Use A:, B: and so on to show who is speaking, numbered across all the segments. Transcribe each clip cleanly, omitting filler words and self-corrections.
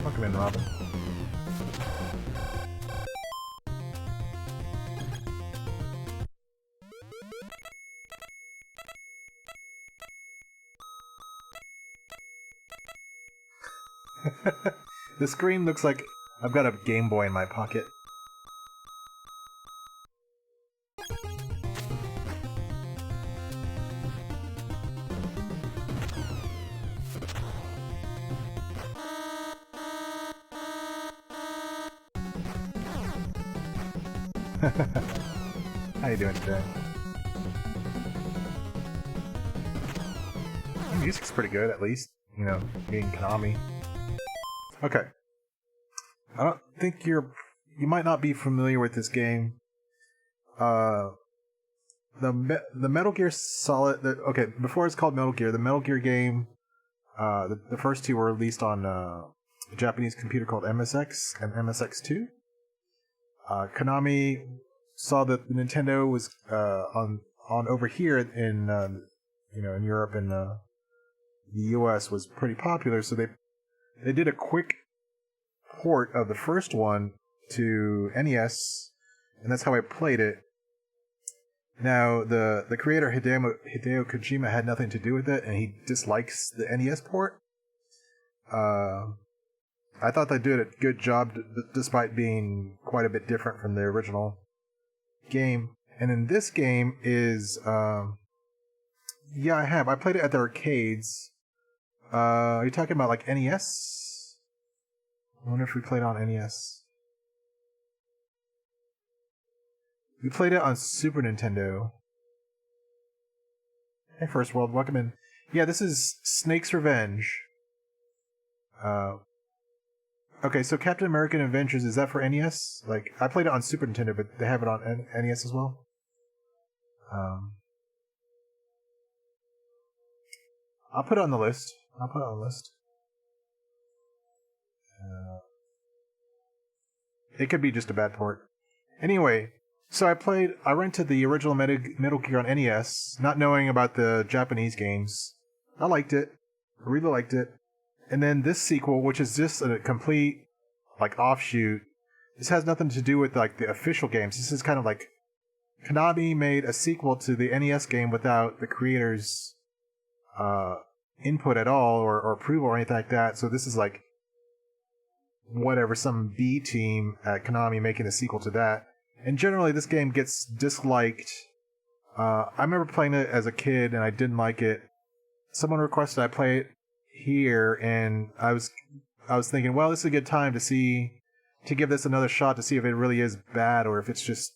A: Welcome in, Robin. The screen looks like I've got a Game Boy in my pocket. How you doing today? The music's pretty good, at least. You know, being Konami. Okay. I don't think you might not be familiar with this game. The Metal Gear Solid... okay, before it's called Metal Gear, the Metal Gear game, the first two were released on a Japanese computer called MSX and MSX2. Konami saw that Nintendo was on over here in in Europe and the US was pretty popular, so they did a quick port of the first one to NES, and that's how I played it. Now the creator Hideo Kojima had nothing to do with it, and he dislikes the NES port. I thought they did a good job, despite being quite a bit different from the original game. And in this game is, yeah, I played it at the arcades. Are you talking about like NES? I wonder if we played on NES. We played it on Super Nintendo. Hey, First World, welcome in. Yeah, this is Snake's Revenge. Okay, so Captain American Adventures, is that for NES? Like, I played it on Super Nintendo, but they have it on NES as well? I'll put it on the list. It could be just a bad port. Anyway, so I rented the original Metal Gear on NES, not knowing about the Japanese games. I liked it. I really liked it. And then this sequel, which is just a complete, like, offshoot. This has nothing to do with, like, the official games. This is kind of like Konami made a sequel to the NES game without the creators' input at all or approval or anything like that. So this is like whatever, some B team at Konami making a sequel to that. And generally this game gets disliked. I remember playing it as a kid and I didn't like it. Someone requested I play it here, and I was thinking, well, this is a good time to give this another shot to see if it really is bad or if it's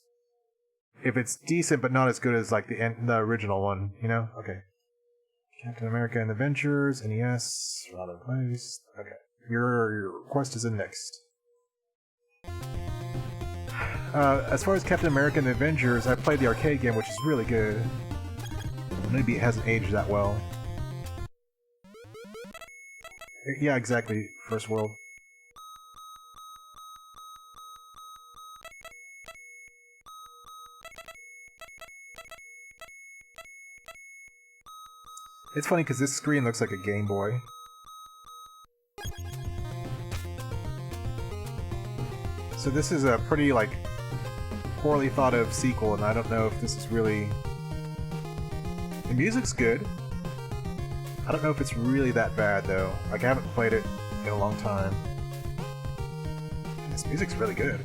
A: decent but not as good as like the original one, you know? Okay. Captain America and Adventures, NES, Robin Place. Okay. Your request is in next. As far as Captain America and Avengers, I played the arcade game, which is really good. Maybe it hasn't aged that well. Yeah, exactly. First World. It's funny because this screen looks like a Game Boy. So this is a pretty, like, poorly thought of sequel, and I don't know if this is really... The music's good. I don't know if it's really that bad, though. Like, I haven't played it in a long time. This music's really good.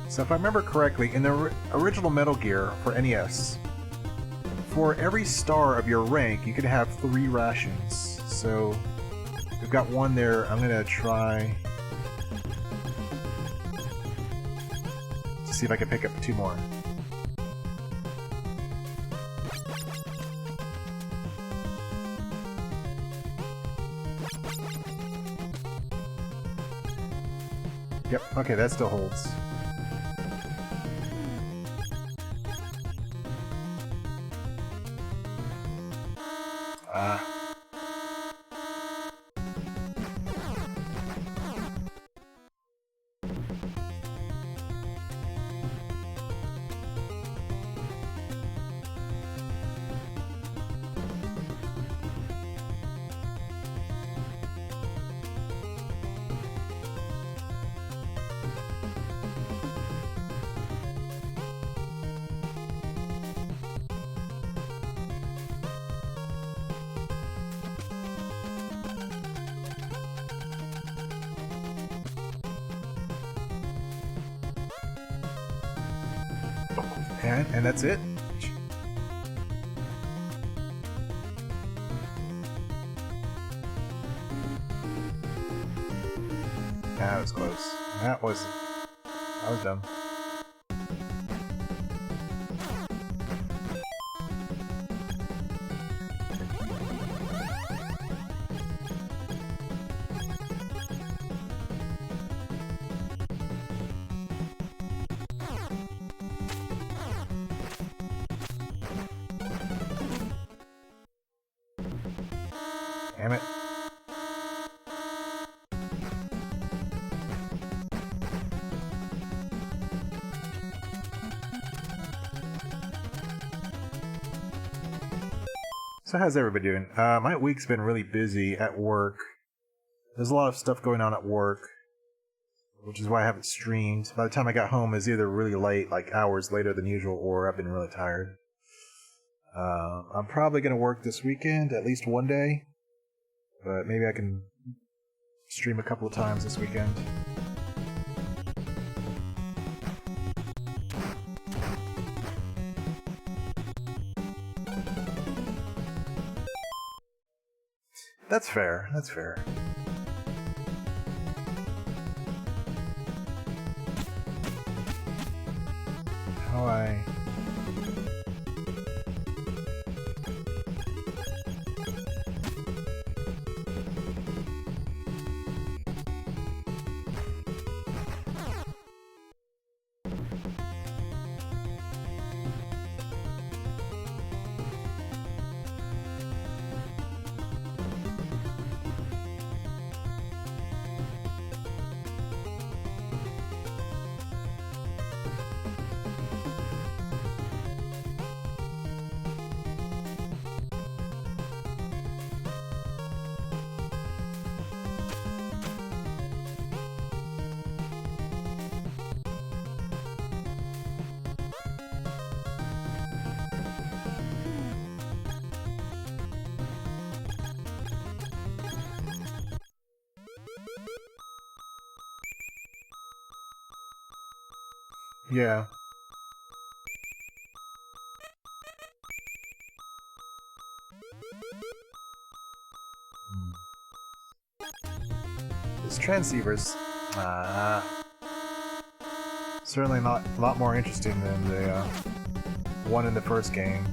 A: So if I remember correctly, in the original Metal Gear for NES, for every star of your rank, you could have 3 rations. So we've got one there. I'm gonna try to see if I can pick up 2 more. Yep, okay, that still holds. And that's it? That was close. That was dumb. Damn it. So how's everybody doing? My week's been really busy at work. There's a lot of stuff going on at work, which is why I haven't streamed. By the time I got home, it's either really late, like hours later than usual, or I've been really tired. I'm probably going to work this weekend, at least one day. But maybe I can stream a couple of times this weekend. That's fair. That's fair. How I... Yeah. These transceivers, certainly not a lot more interesting than the one in the first game.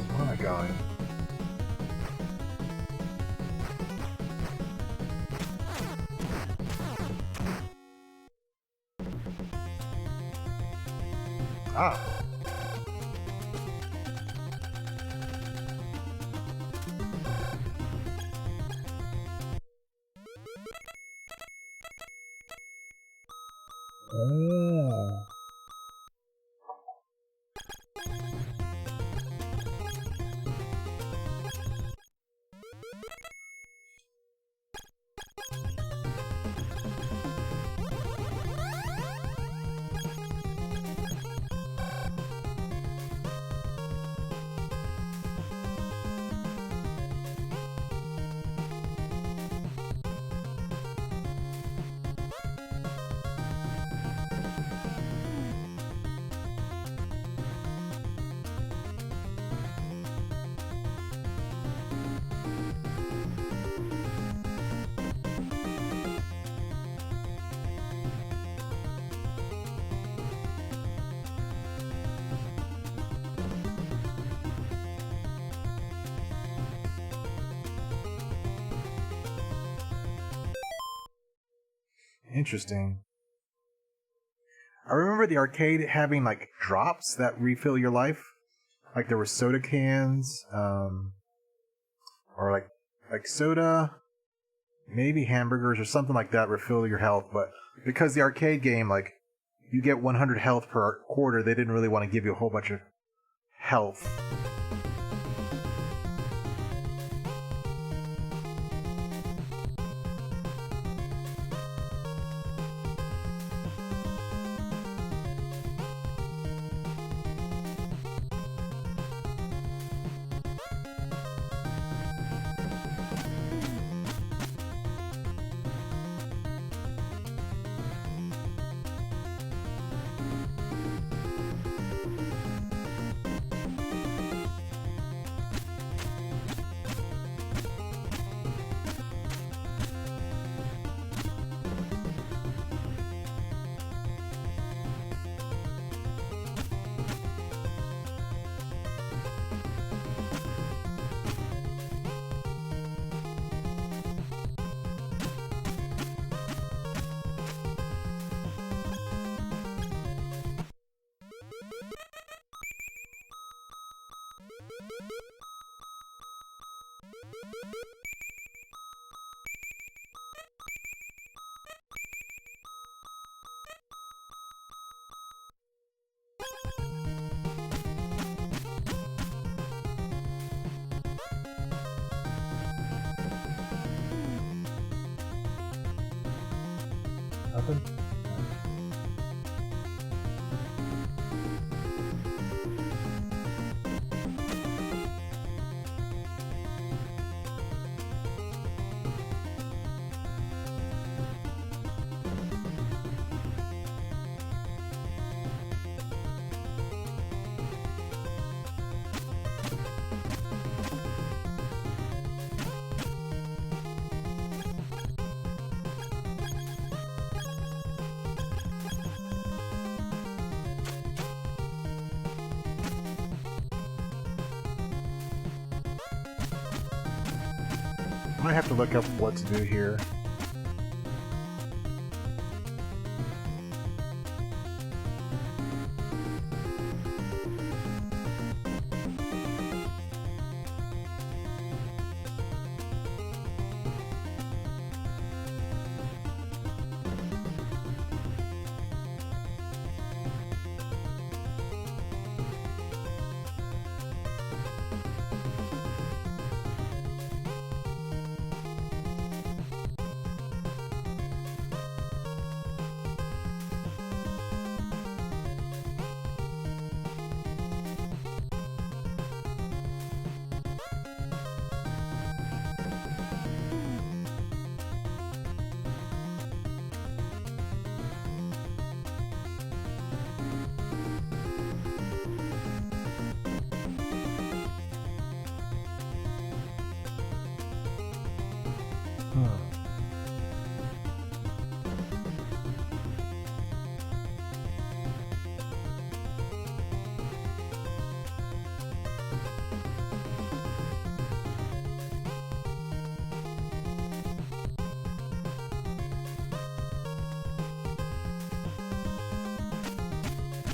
A: Where am I going? Ah. Oh. Interesting. I remember the arcade having like drops that refill your life. Like there were soda cans, or like soda, maybe hamburgers or something like that refill your health. But because the arcade game, like you get 100 health per quarter, they didn't really want to give you a whole bunch of health. Nothing? I might have to look up what to do here.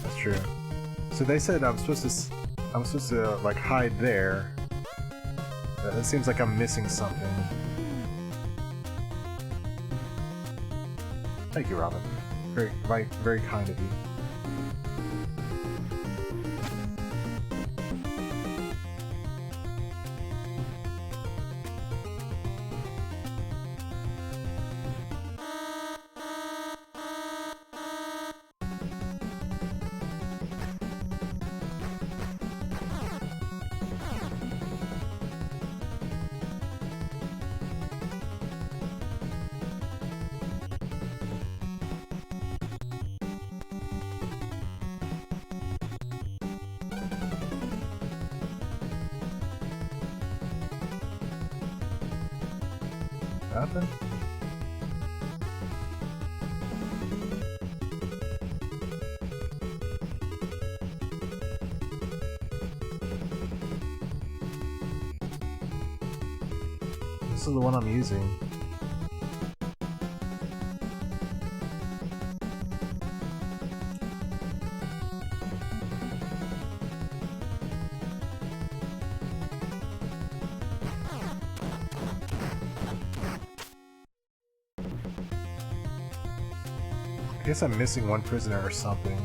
A: That's true. So they said I'm supposed to like hide there. It seems like I'm missing something. Thank you, Robin. Very kind of you. Nothing? This is the one I'm using. I guess I'm missing one prisoner or something.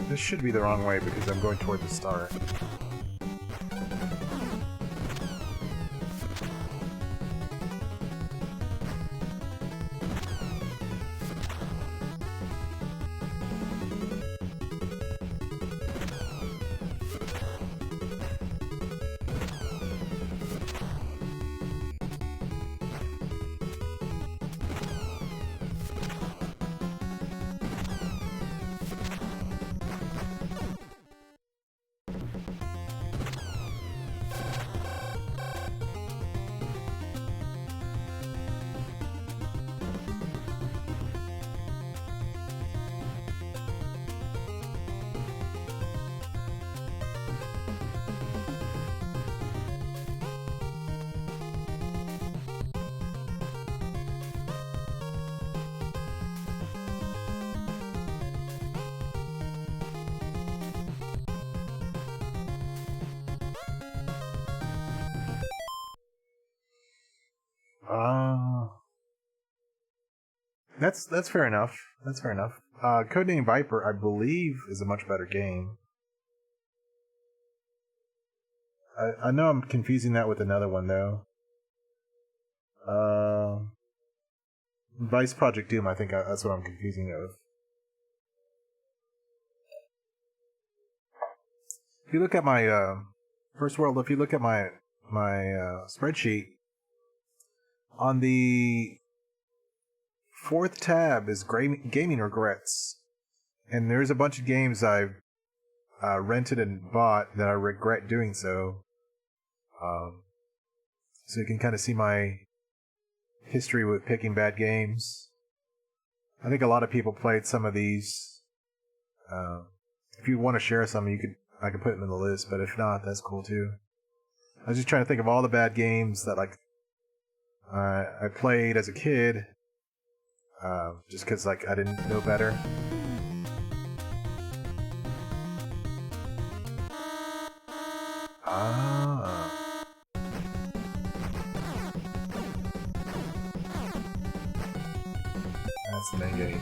A: This should be the wrong way because I'm going toward the star. That's fair enough. That's fair enough. Codename Viper, I believe, is a much better game. I know I'm confusing that with another one though. Vice Project Doom. I think that's what I'm confusing it with. If you look at my First World, if you look at my spreadsheet, on the fourth tab is gaming regrets, and there's a bunch of games I've rented and bought that I regret doing so. So you can kind of see my history with picking bad games. I think a lot of people played some of these. If you want to share some, I could put them in the list, but if not, that's cool too. I was just trying to think of all the bad games that I played as a kid, just because I didn't know better. That's the main game.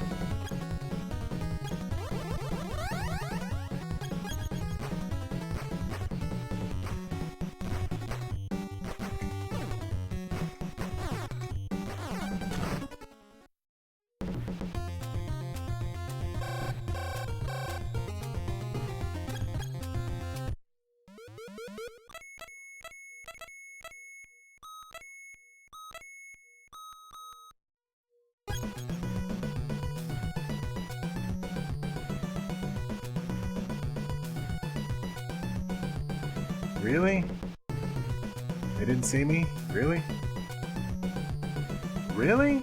A: Really? They didn't see me? Really? Really?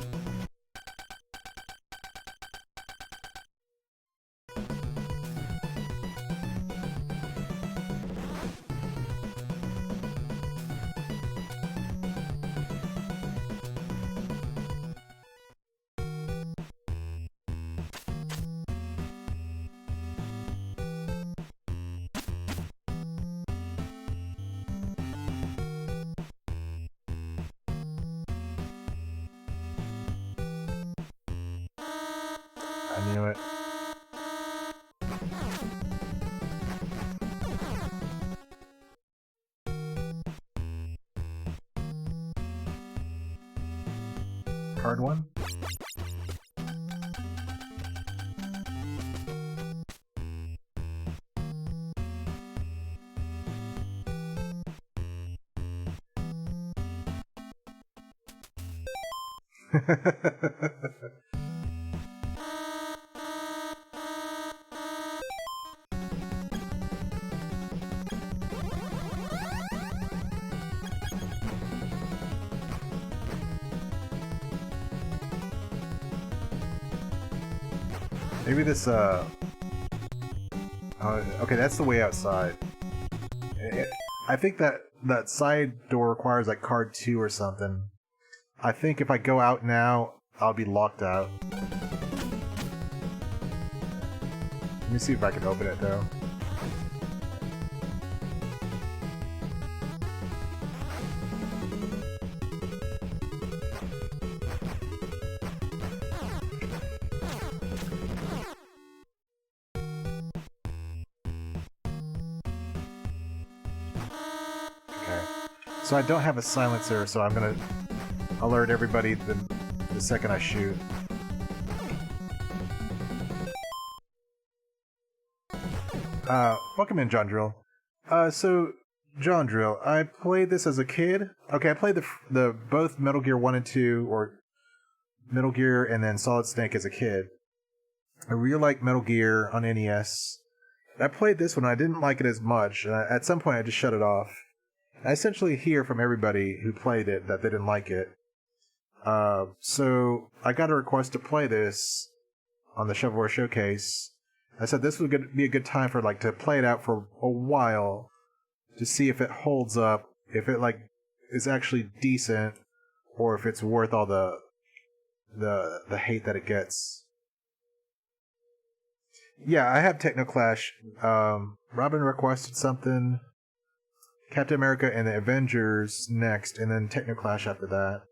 A: I knew it. Hard one? Maybe this, okay, that's the way outside. I think that side door requires like card 2 or something. I think if I go out now, I'll be locked out. Let me see if I can open it though. So I don't have a silencer, so I'm gonna alert everybody the second I shoot. Welcome in, John Drill. So John Drill, I played this as a kid. Okay, I played the both Metal Gear 1 and 2, or Metal Gear and then Solid Snake as a kid. I really like Metal Gear on NES. I played this one, I didn't like it as much, and at some point I just shut it off. I essentially hear from everybody who played it that they didn't like it. So I got a request to play this on the Shovelware Showcase. I said this would be a good time for to play it out for a while to see if it holds up, if it is actually decent, or if it's worth all the hate that it gets. Yeah, I have Technoclash. Robin requested something. Captain America and the Avengers next, and then Technoclash after that.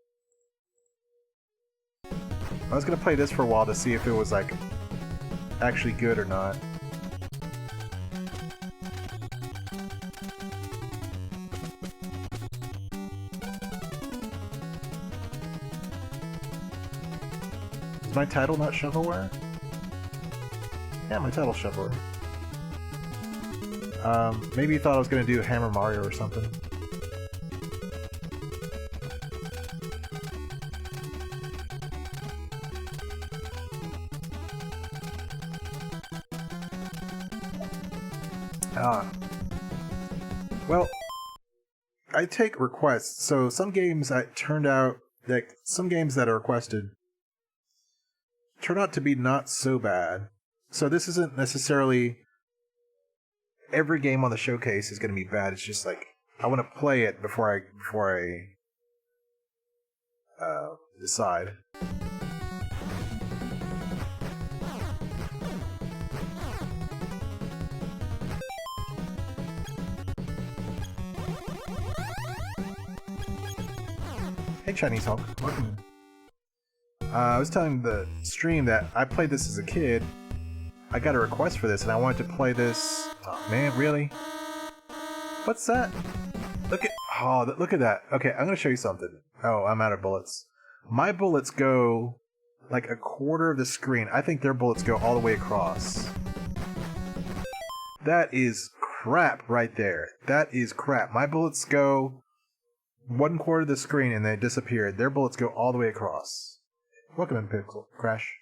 A: I was gonna play this for a while to see if it was actually good or not. Is my title not Shovelware? Yeah, my title's Shovelware. Maybe you thought I was gonna do Hammer Mario or something. Well, I take requests, so some games turned out some games that are requested turn out to be not so bad. So this isn't necessarily every game on the showcase is going to be bad. It's just I want to play it before I decide. Hey Chinese Hulk, welcome in. I was telling the stream that I played this as a kid. I got a request for this and I wanted to play this. Oh man, really? What's that? Look at that. Okay, I'm gonna show you something. Oh, I'm out of bullets. My bullets go a quarter of the screen. I think their bullets go all the way across. That is crap right there. That is crap. My bullets go 1/4 of the screen and they disappeared. Their bullets go all the way across. Welcome in, Pixel Crash.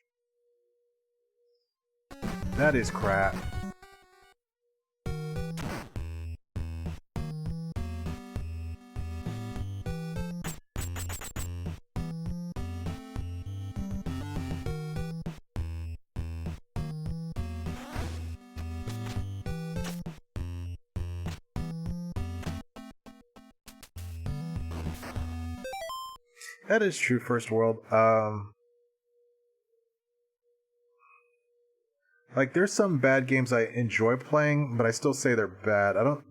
A: That is crap. That is true, First World. There's some bad games I enjoy playing, but I still say they're bad. I don't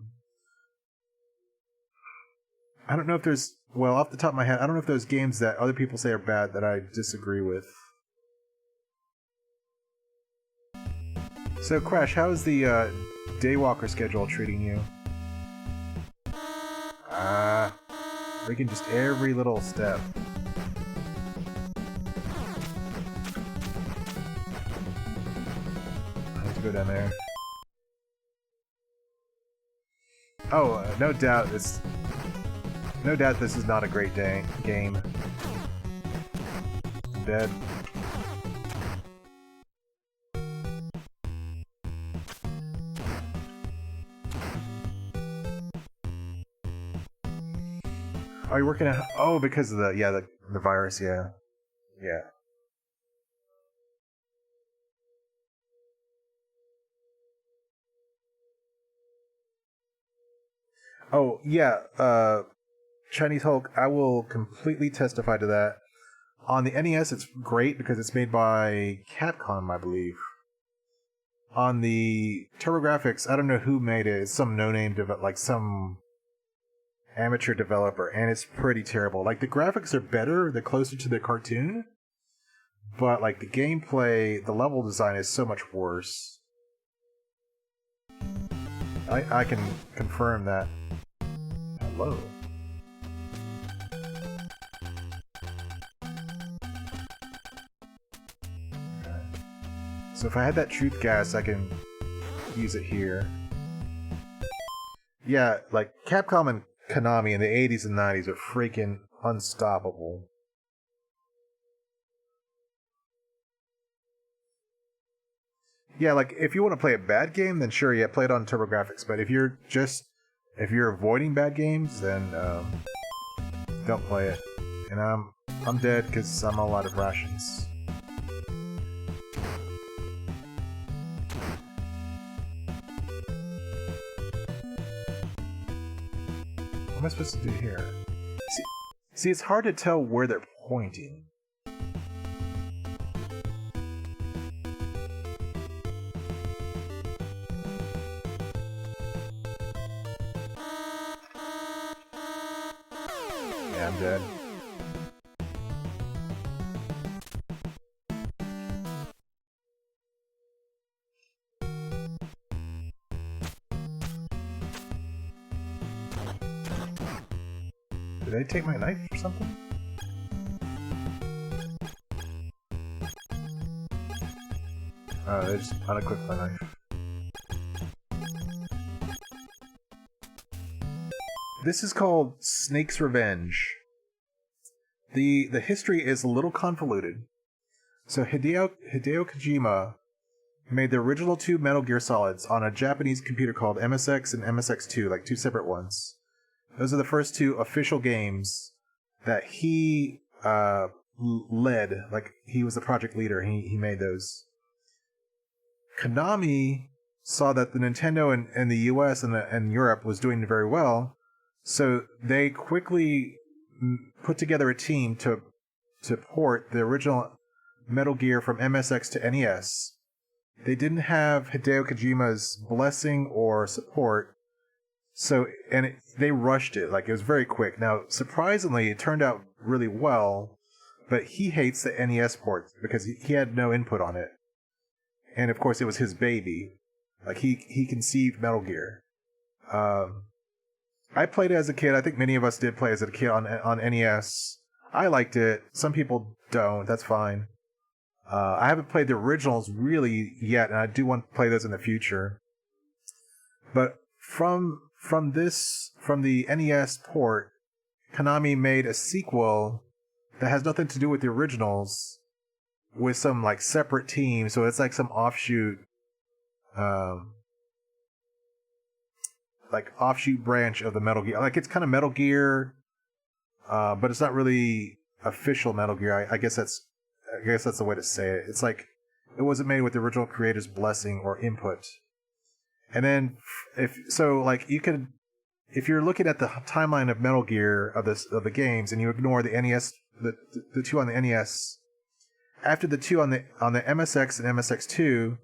A: know if there's, well, off the top of my head, I don't know if there's games that other people say are bad that I disagree with. So, Crash, how is the Daywalker schedule treating you? Breaking just every little step. I have to go down there. Oh, no doubt this is not a great game. I'm dead. Oh, you're working at... Oh, because of the virus, yeah. Yeah. Oh, yeah, Chinese Hulk, I will completely testify to that. On the NES, it's great because it's made by Capcom, I believe. On the TurboGrafx, I don't know who made it. It's some no-name some amateur developer, and it's pretty terrible. The graphics are better, they're closer to the cartoon, but the gameplay, the level design is so much worse. I can confirm that. Hello. So if I had that truth gas, I can use it here. Yeah, like Capcom and Konami in the 80s and 90s are freaking unstoppable. Yeah, like if you want to play a bad game, then sure, yeah, play it on TurboGrafx. But if you're avoiding bad games, then don't play it. And I'm dead because I'm all out of rations. What am I supposed to do here? See, it's hard to tell where they're pointing. Yeah, I'm dead. Did they take my knife or something? They just unequipped my knife. This is called Snake's Revenge. The history is a little convoluted. So Hideo Kojima made the original 2 Metal Gear Solids on a Japanese computer called MSX and MSX2, like 2 separate ones. Those are the first 2 official games that he led. Like, he was the project leader. He made those. Konami saw that the Nintendo in the US and Europe was doing very well, so they quickly put together a team to port the original Metal Gear from MSX to NES. They didn't have Hideo Kojima's blessing or support, they rushed it. Like, it was very quick. Now, surprisingly, it turned out really well, but he hates the NES port because he had no input on it. And of course, it was his baby. Like, he conceived Metal Gear. I played it as a kid. I think many of us did play as a kid on NES. I liked it. Some people don't. That's fine. I haven't played the originals really yet, and I do want to play those in the future. But from the NES port, Konami made a sequel that has nothing to do with the originals, with some like separate team. So it's like some offshoot branch of the Metal Gear. Like, it's kind of Metal Gear, but it's not really official Metal Gear. I guess that's the way to say it. It's like it wasn't made with the original creator's blessing or input. And then if you're looking at the timeline of Metal Gear of the games, and you ignore the NES, the 2 on the NES, after the 2 on the MSX and MSX2,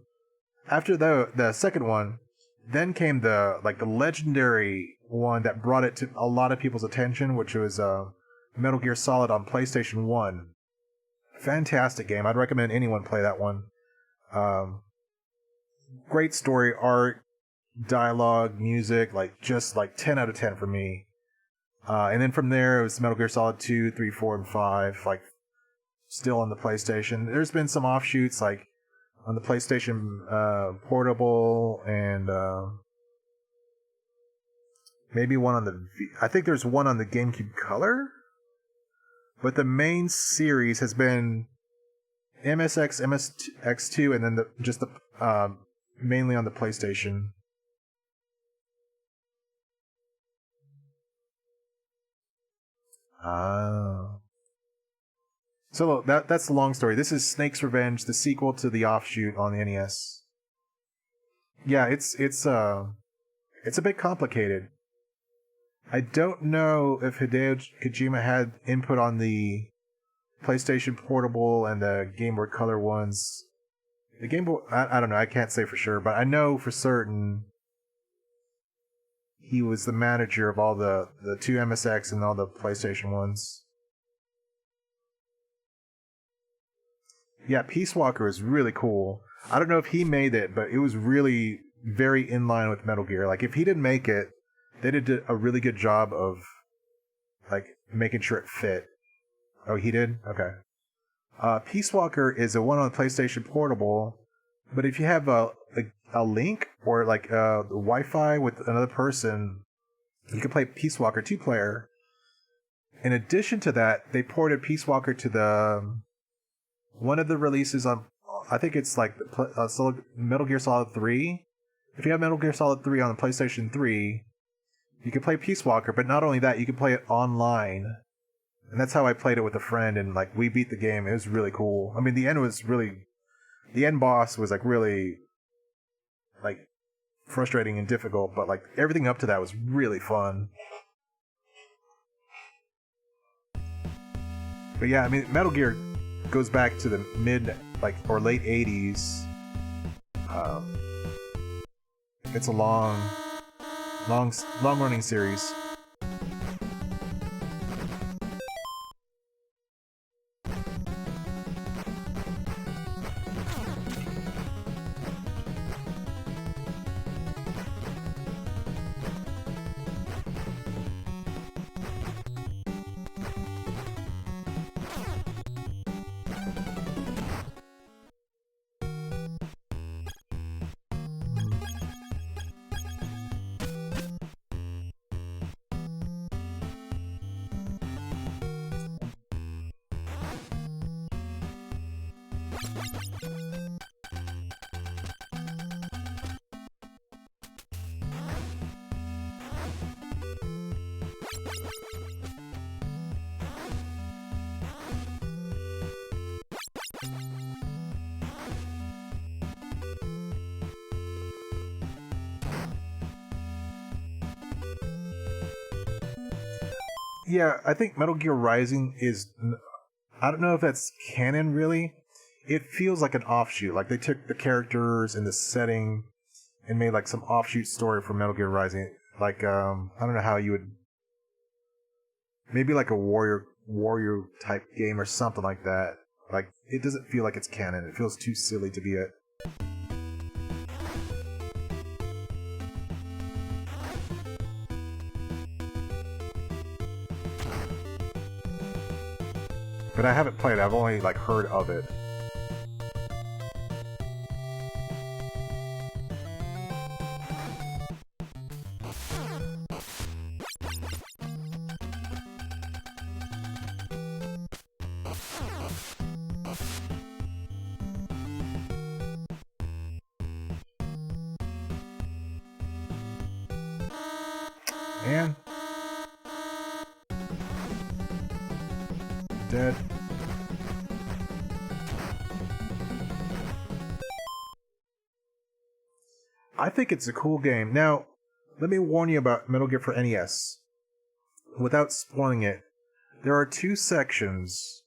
A: after the second one, then came the legendary one that brought it to a lot of people's attention, which was Metal Gear Solid on PlayStation 1. Fantastic game. I'd recommend anyone play that one. Great story, art, dialogue, music, just 10 out of 10 for me. And then from there, it was Metal Gear Solid 2, 3, 4, and 5, still on the PlayStation. There's been some offshoots, on the PlayStation Portable, and maybe one on the I think there's one on the GameCube Color, but the main series has been MSX, MSX2, and then mainly on the PlayStation. So that's the long story. This is Snake's Revenge, the sequel to the offshoot on the NES. Yeah, it's a bit complicated. I don't know if Hideo Kojima had input on the PlayStation Portable and the Game Boy Color ones. The Game Boy, I don't know, I can't say for sure, but I know for certain he was the manager of all the 2 MSX and all the PlayStation ones. Yeah, Peace Walker is really cool. I don't know if he made it, but it was really very in line with Metal Gear. If he didn't make it, they did a really good job of making sure it fit. Oh, he did? Okay. Peace Walker is a one on PlayStation Portable But if you have a link or like Wi-Fi with another person, you can play Peace Walker 2-player. In addition to that, they ported Peace Walker to the one of the releases on, I think it's like Metal Gear Solid 3. If you have Metal Gear Solid 3 on the PlayStation 3, you can play Peace Walker, but not only that, you can play it online. And that's how I played it with a friend, and like we beat the game. It was really cool. I mean, the end boss was like really like frustrating and difficult, but like everything up to that was really fun. But yeah, I mean, Metal Gear goes back to the mid like or late 80s. Um, it's a long running series. Yeah, I think Metal Gear Rising is. I don't know if that's canon really. It feels like an offshoot. Like they took the characters and the setting and made like some offshoot story from Metal Gear Rising. Like I don't know how you would. Maybe like a warrior type game or something like that. Like it doesn't feel like it's canon. It feels too silly to be it. But I haven't played it. I've only like heard of it. Man. Dead. I think it's a cool game. Now, let me warn you about Metal Gear for NES. Without spoiling it, there are two sections.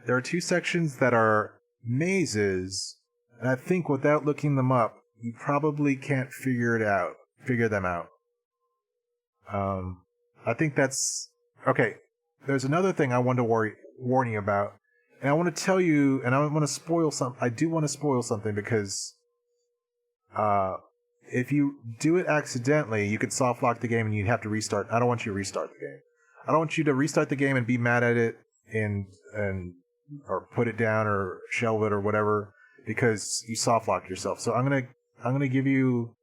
A: There are two sections that are mazes, and I think without looking them up, you probably can't figure them out. I think that's okay. There's another thing I want to warn you about, and I want to tell you, and I want to spoil some. I do want to spoil something because, if you do it accidentally, you could soft lock the game and you'd have to restart. I don't want you to restart the game. I don't want you to restart the game and be mad at it and or put it down or shelve it or whatever because you soft locked yourself. So I'm gonna give you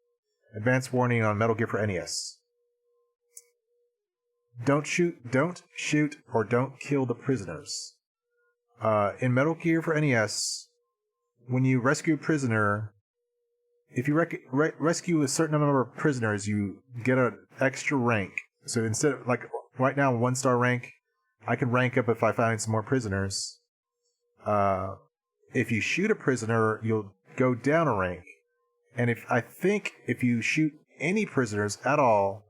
A: advance warning on Metal Gear for NES. Don't shoot, or don't kill the prisoners. In Metal Gear for NES, when you rescue a prisoner, if you rescue a certain number of prisoners, you get an extra rank. So instead of, like, right now, 1-star rank, I can rank up if I find some more prisoners. If you shoot a prisoner, you'll go down a rank. And if you shoot any prisoners at all,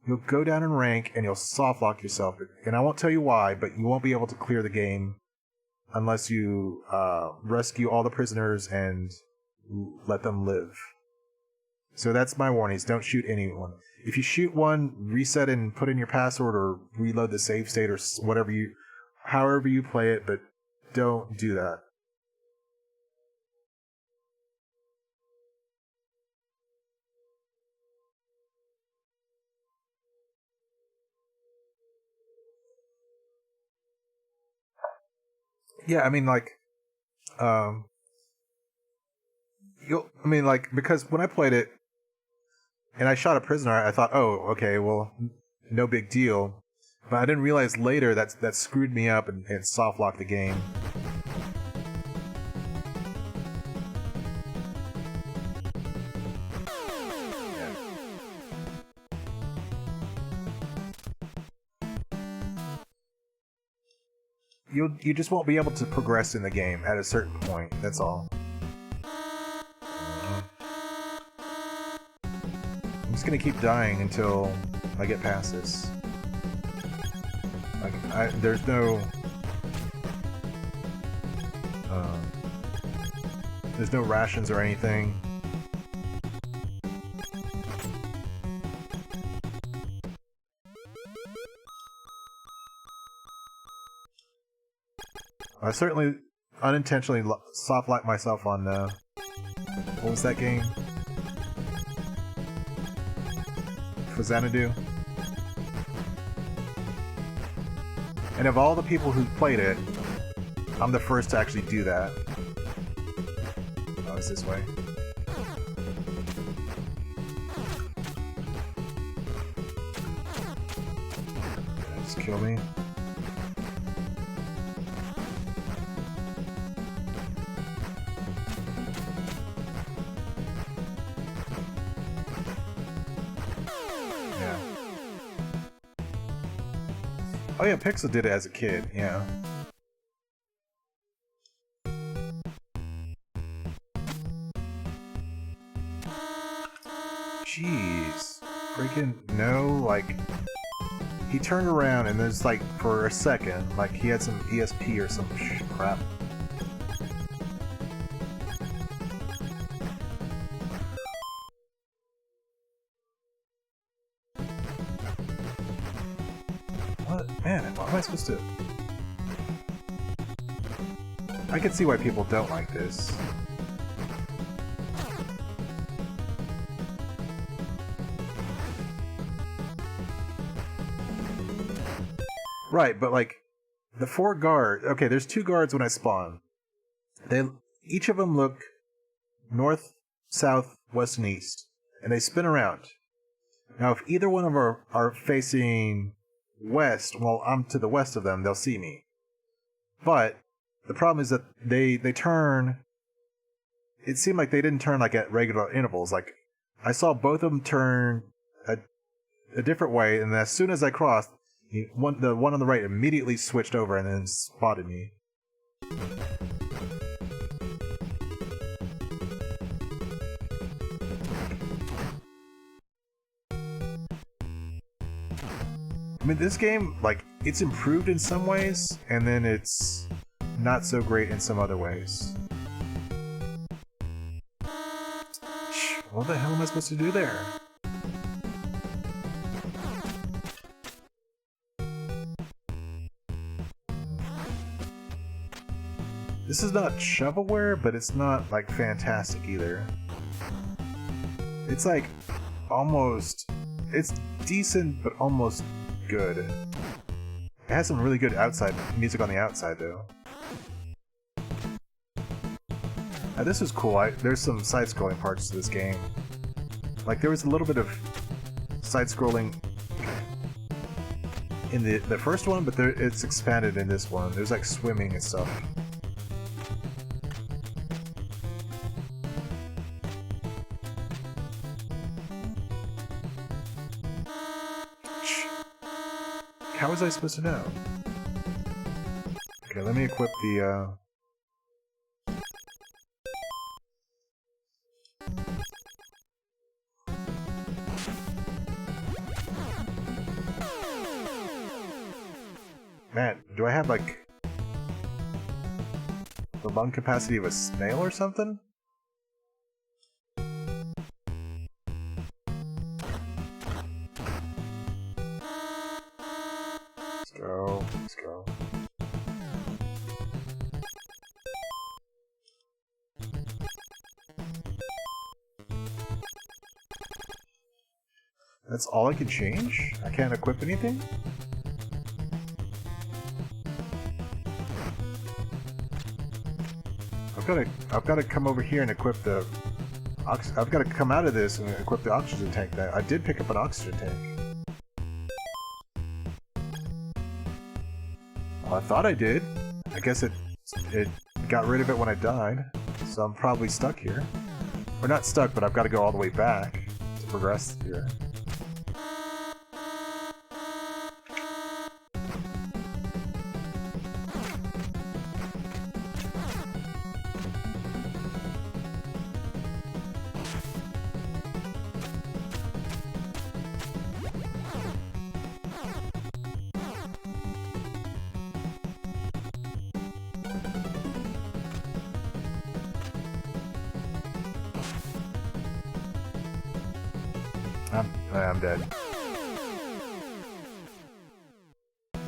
A: you'll go down in rank and you'll soft lock yourself. And I won't tell you why, but you won't be able to clear the game unless you rescue all the prisoners and let them live. So that's my warnings. Don't shoot anyone. If you shoot one, reset and put in your password or reload the save state or however you play it, but don't do that. Yeah, I mean, like, um, I mean, like, because when I played it and I shot a prisoner, I thought, oh, okay, well, no big deal. But I didn't realize later that screwed me up and soft locked the game. You just won't be able to progress in the game at a certain point. That's all. I'm just gonna keep dying until I get past this. Like, there's no rations or anything. I certainly unintentionally soft-locked myself on, what was that game? Xanadu? And of all the people who played it, I'm the first to actually do that. Oh, it's this way. Just kill me. Oh yeah, Pixel did it as a kid, yeah. Jeez. Freaking no, like... He turned around and there's like, for a second, like he had some ESP or some crap. Man, how am I supposed to... I can see why people don't like this. Right, but like, the 4 guards... Okay, there's 2 guards when I spawn. Each of them look north, south, west, and east. And they spin around. Now, if either one of them are facing... west, well, I'm to the west of them, they'll see me. But the problem is that they turn... It seemed like they didn't turn like at regular intervals. Like, I saw both of them turn a different way, and as soon as I crossed, the one on the right immediately switched over and then spotted me. I mean, this game, like, it's improved in some ways, and then it's not so great in some other ways. What the hell am I supposed to do there? This is not shovelware, but it's not, like, fantastic either. It's, like, almost... It's decent, but almost... good. It has some really good outside music on the outside, though. Now, this is cool. There's some side-scrolling parts to this game. Like, there was a little bit of side-scrolling in the first one, but it's expanded in this one. There's, like, swimming and stuff. How was I supposed to know? Okay, let me equip the, Man, do I have, like, the lung capacity of a snail or something? Let's go. That's all I can change? I can't equip anything? I've got to come over here and equip the I've got to come out of this and equip the oxygen tank. I did pick up an oxygen tank. Well, I thought I did. I guess it got rid of it when I died, so I'm probably stuck here. Or not stuck, but I've got to go all the way back to progress here. I'm dead.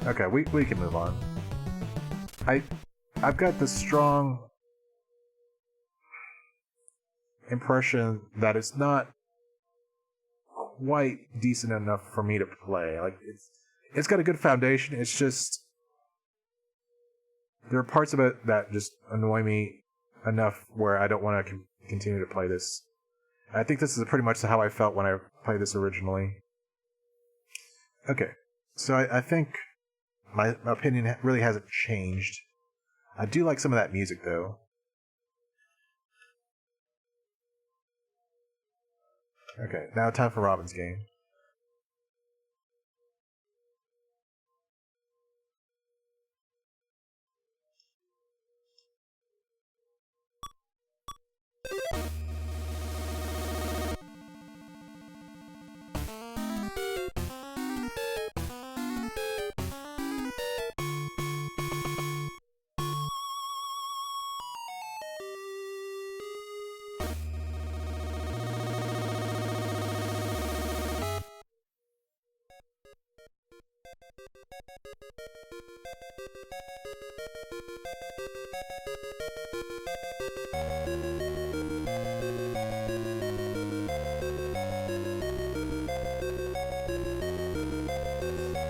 A: Okay, we can move on. I've got the strong impression that it's not quite decent enough for me to play. Like it's got a good foundation. It's just there are parts of it that just annoy me enough where I don't want to continue to play this. I think this is pretty much how I felt when I played this originally. Okay, so I think my opinion really hasn't changed. I do like some of that music, though. Okay, now time for Robin's game.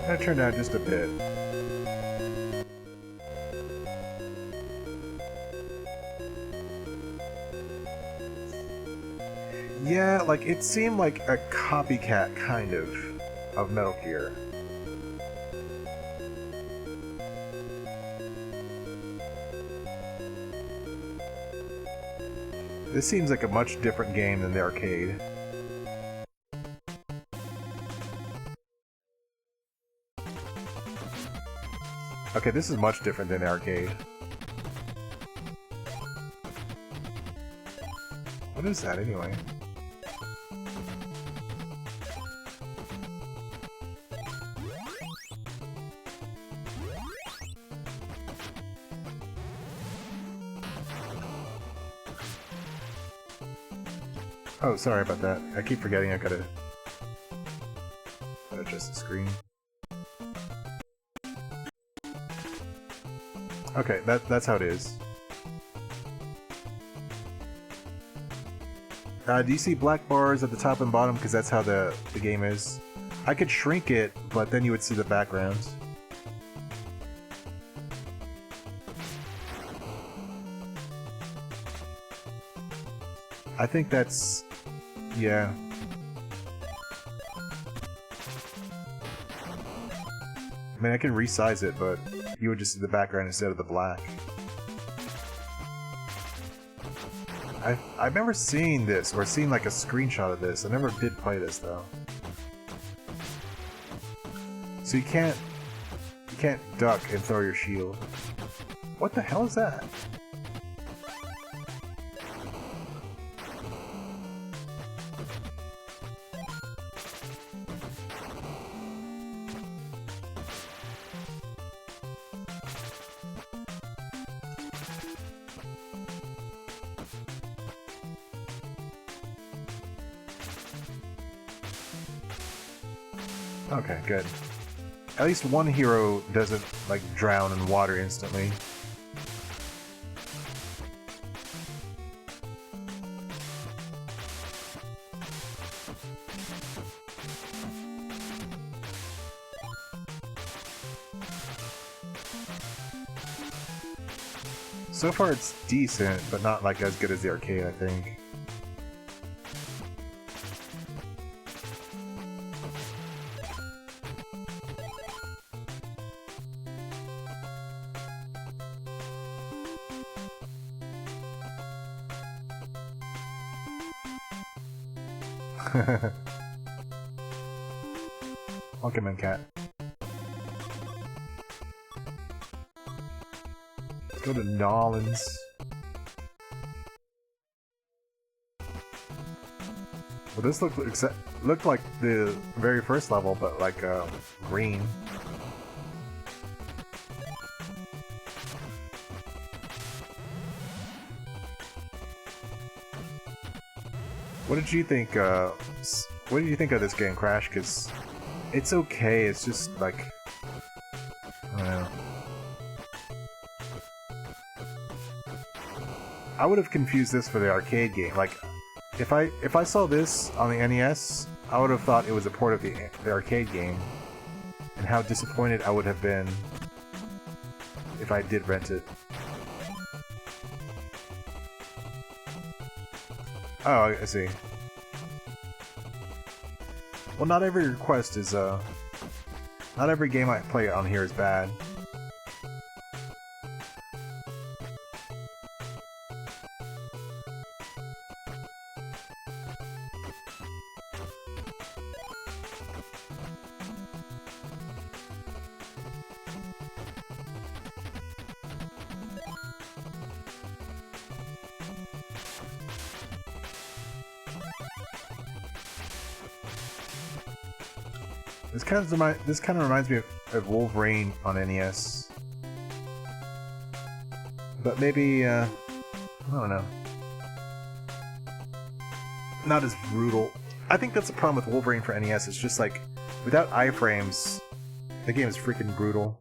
A: That turned out just a bit. Yeah, like it seemed like a copycat kind of Metal Gear. This seems like a much different game than the arcade. Okay, this is much different than the arcade. What is that anyway? Oh, sorry about that. I keep forgetting I gotta adjust the screen. Okay, that's how it is. Do you see black bars at the top and bottom? Because that's how the game is. I could shrink it, but then you would see the background. I think that's... yeah. I mean, I can resize it, but you would just see the background instead of the black. I remember seeing this, or seeing like a screenshot of this. I never did play this, though. So you can't duck and throw your shield. What the hell is that? Okay, good. At least one hero doesn't, like, drown in water instantly. So far it's decent, but not, like, as good as the arcade, I think. Pokemon Cat. Let's go to Nolans. Well, this looked like the very first level, but like green. What did you think? What did you think of this game, Crash? Because it's okay. It's just like, I don't know. I would have confused this for the arcade game. Like, if I saw this on the NES, I would have thought it was a port of the arcade game, and how disappointed I would have been if I did rent it. Oh, I see. Well, not every request is, not every game I play on here is bad. This kind of reminds me of Wolverine on NES, but maybe I don't know, not as brutal. I think that's the problem with Wolverine for NES. It's just like without iframes, the game is freaking brutal.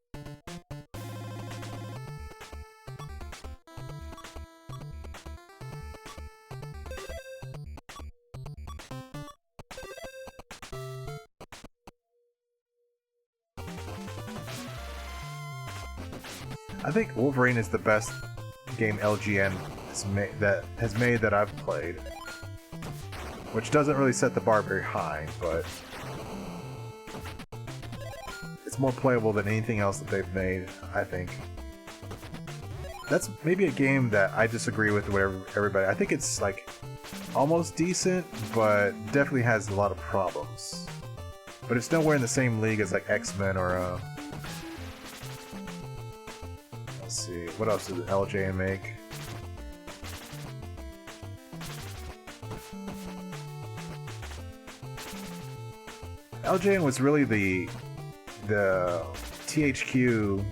A: I think Wolverine is the best game LGN has made that I've played, which doesn't really set the bar very high, but it's more playable than anything else that they've made, I think. That's maybe a game that I disagree with everybody. I think it's like almost decent, but definitely has a lot of problems. But it's nowhere in the same league as like X-Men or let's see, what else did LJN make? LJN was really the THQ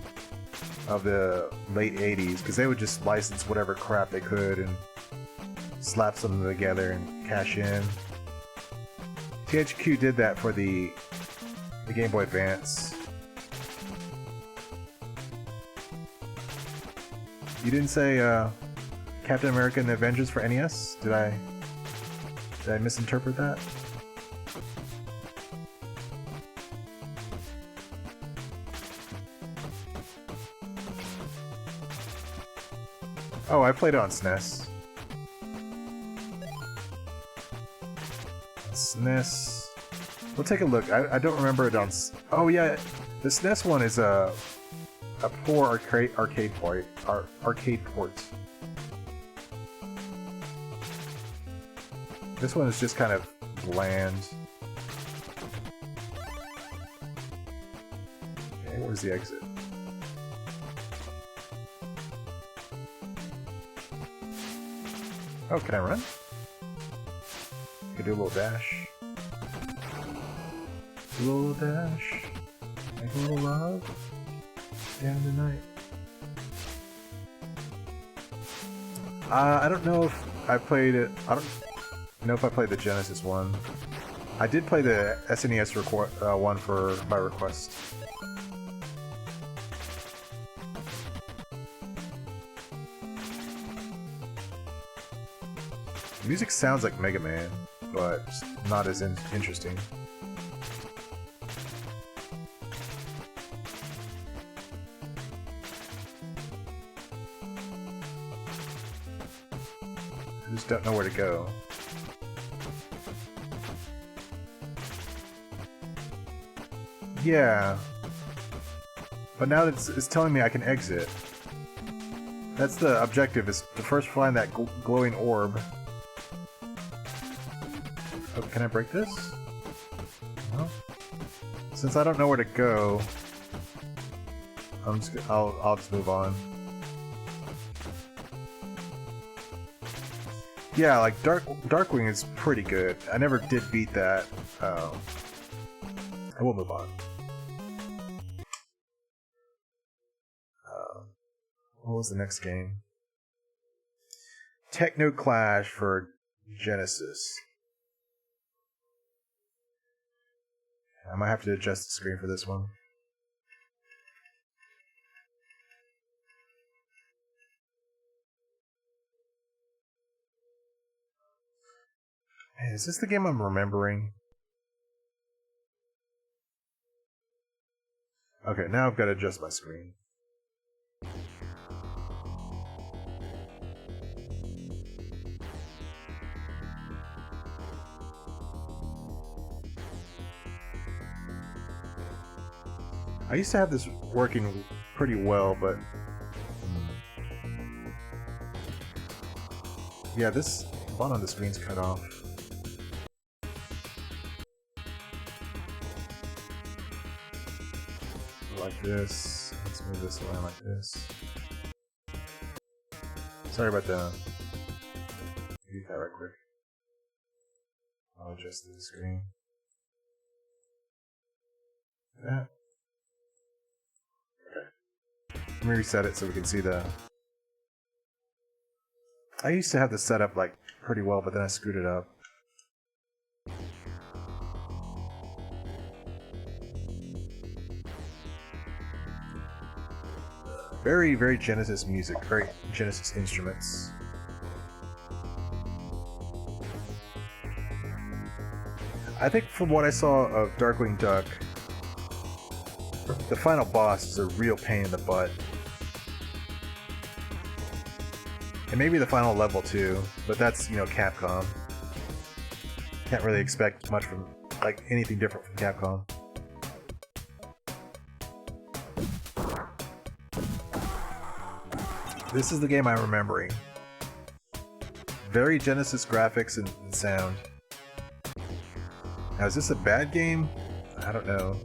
A: of the late 80s, because they would just license whatever crap they could and slap something together and cash in. THQ did that for the Game Boy Advance. You didn't say Captain America and the Avengers for NES? Did I misinterpret that? Oh, I played it on SNES. SNES. We'll take a look. I don't remember it on. Oh yeah, the SNES one is a poor arcade port. This one is just kind of bland. Okay, where's the exit? Oh, can I run? Can do a little dash. Do a little dash. Make a little love. Down the night. I don't know if I played it. I don't know if I played the Genesis one. I did play the SNES one for by request. The music sounds like Mega Man, but not as interesting. I just don't know where to go. Yeah. But now that it's telling me I can exit. That's the objective, is to first find that glowing orb. Oh, can I break this? No. Since I don't know where to go, I'll just move on. Yeah, like Darkwing is pretty good. I never did beat that. I will move on. What was the next game? Techno Clash for Genesis. I might have to adjust the screen for this one. Hey, is this the game I'm remembering? Okay, now I've got to adjust my screen. I used to have this working pretty well, but yeah, this button on the screen's cut off. Like this. Let's move this around like this. Sorry about that. Do that right quick. I'll adjust the screen. That. Let me reset it so we can see the... I used to have this set up like pretty well, but then I screwed it up. Very, very Genesis music, very Genesis instruments. I think from what I saw of Darkwing Duck, the final boss is a real pain in the butt. And maybe the final level too, but that's, you know, Capcom. Can't really expect much from, like, anything different from Capcom. This is the game I'm remembering. Very Genesis graphics and sound. Now, is this a bad game? I don't know.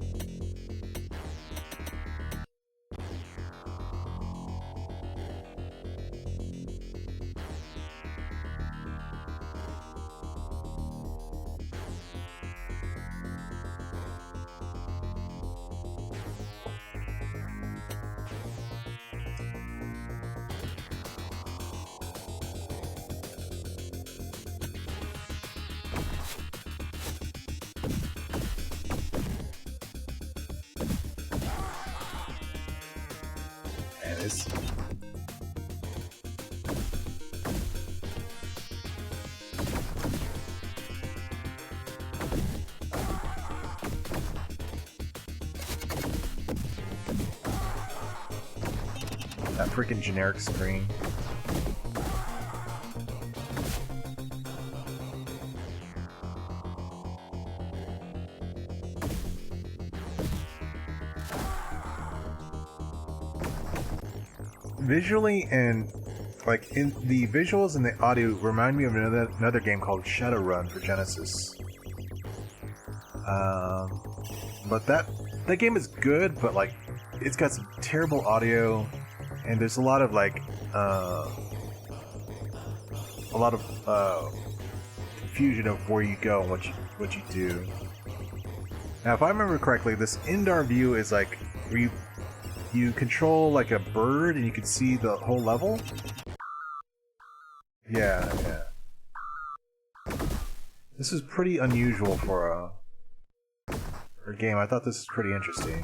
A: That freaking generic screen. Visually and like in the visuals and the audio remind me of another game called Shadowrun for Genesis. But that game is good, but like it's got some terrible audio, and there's a lot of like confusion of where you go and what you do. Now, if I remember correctly, this Indar view is like where you control like a bird and you can see the whole level. Yeah. This is pretty unusual for a game. I thought this was pretty interesting.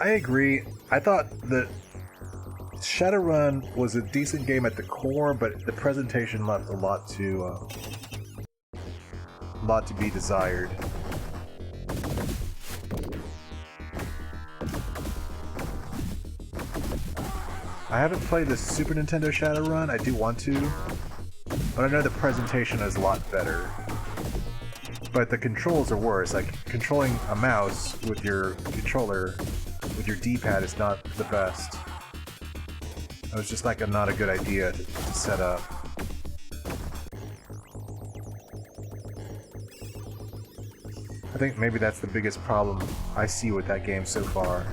A: I agree. I thought that Shadowrun was a decent game at the core, but the presentation left a lot to be desired. I haven't played the Super Nintendo Shadowrun. I do want to, but I know the presentation is a lot better. But the controls are worse. Like controlling a mouse with your controller with your D-pad is not the best. It was just like not a good idea to set up. I think maybe that's the biggest problem I see with that game so far.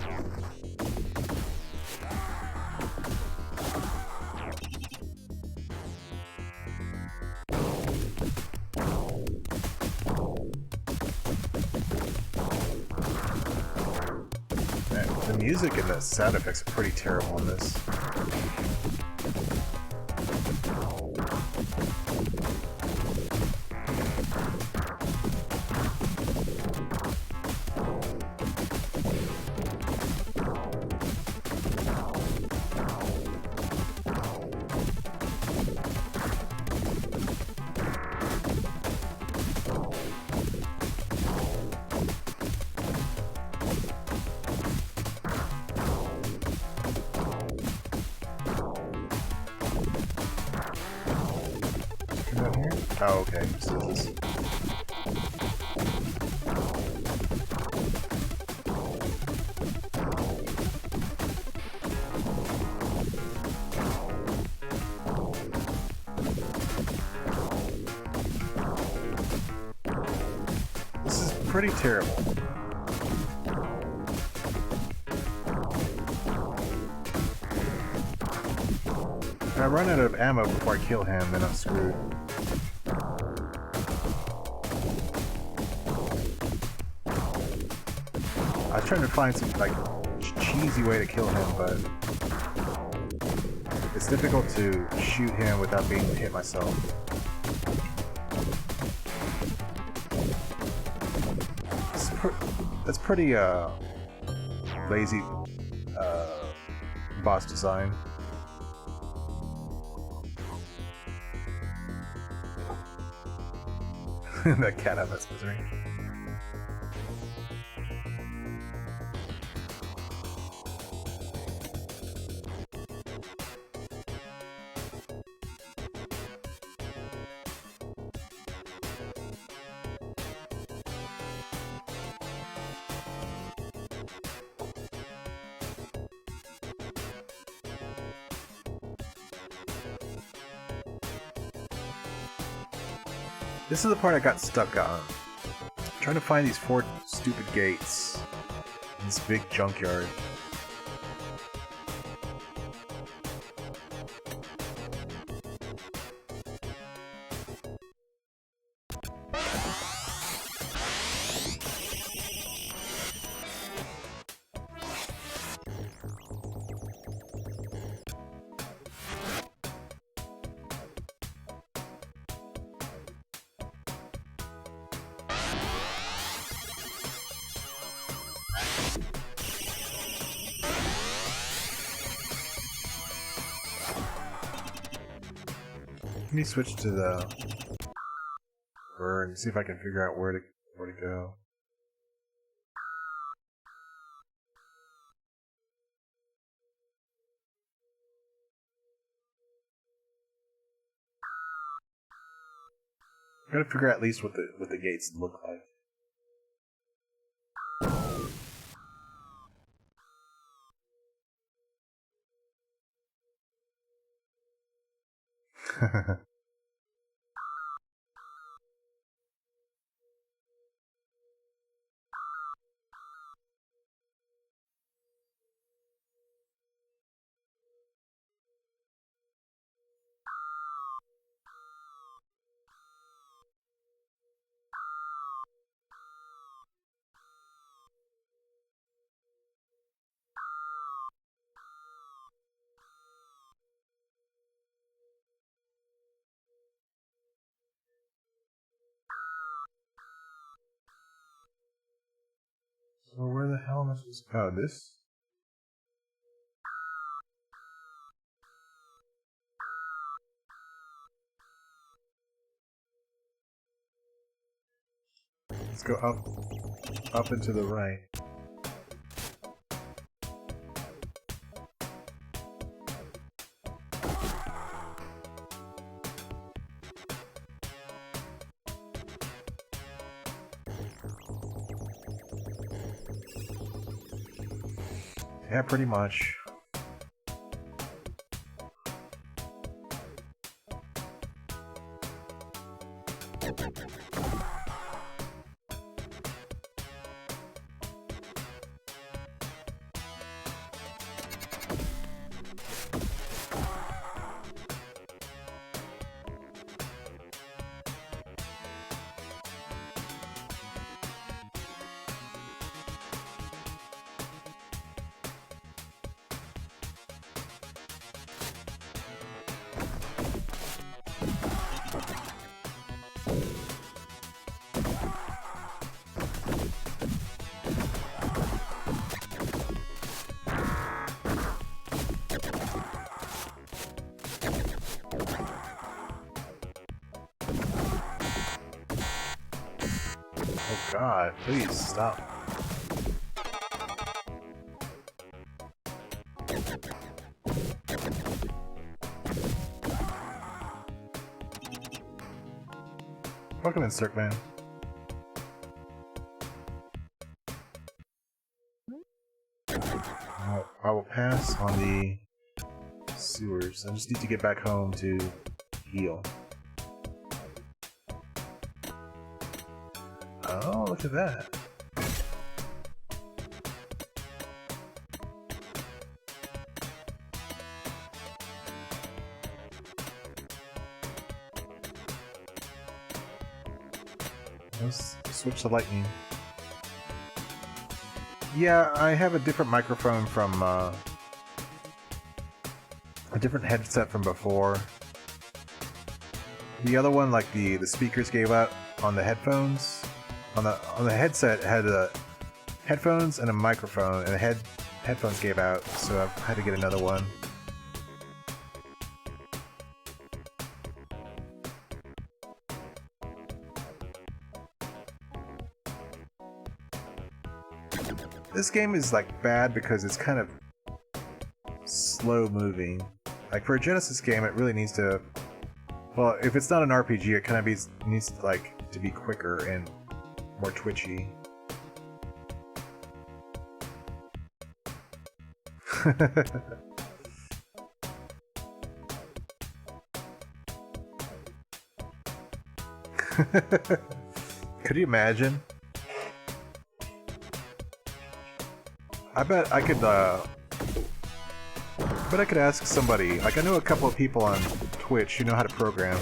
A: The music and the sound effects are pretty terrible in this. Oh, okay. So this. This is pretty terrible. If I run out of ammo before I kill him, then I'm screwed. I was trying to find some like cheesy way to kill him, but it's difficult to shoot him without being hit myself. That's pretty lazy boss design. That cat out of its misery. This is the part I got stuck on. I'm trying to find these 4 stupid gates in this big junkyard. Let me switch to the bird and see if I can figure out where to go. I gotta figure out at least what the gates look like. So where the hell am I supposed to go? This? Let's go up and to the right. Yeah, pretty much. Oh god, please stop. Welcome in, Circman. I will pass on the sewers. I just need to get back home to heal. Oh, look at that. Let's switch to lightning. Yeah, I have a different microphone from a different headset from before. The other one, like the speakers gave out on the headphones. On the headset, it had headphones and a microphone, and the headphones gave out, so I had to get another one. This game is like bad because it's kind of slow moving. Like for a Genesis game, it really needs to. Well, if it's not an RPG, it kind of needs to, like, to be quicker and more twitchy. Could you imagine? I bet I could ask somebody. Like, I know a couple of people on Twitch who know how to program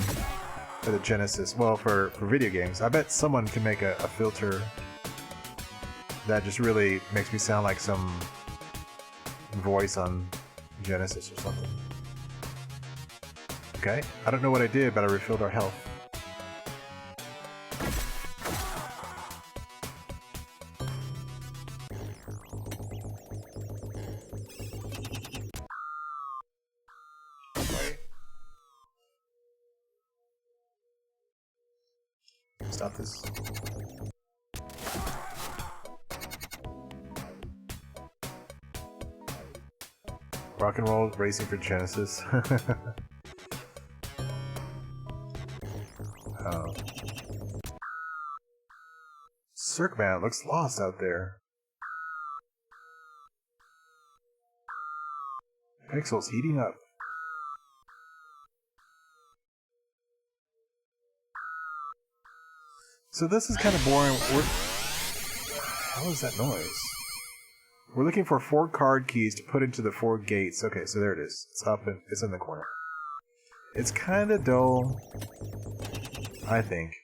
A: for the Genesis. Well, for video games. I bet someone can make a filter that just really makes me sound like some voice on Genesis or something. Okay, I don't know what I did, but I refilled our health. Stop this. Rock and roll racing for Genesis. Circman looks lost out there. Pixel's heating up. So this is kind of boring. How is that noise? We're looking for 4 card keys to put into the 4 gates. Okay, so there it is. It's up and it's in the corner. It's kind of dull, I think.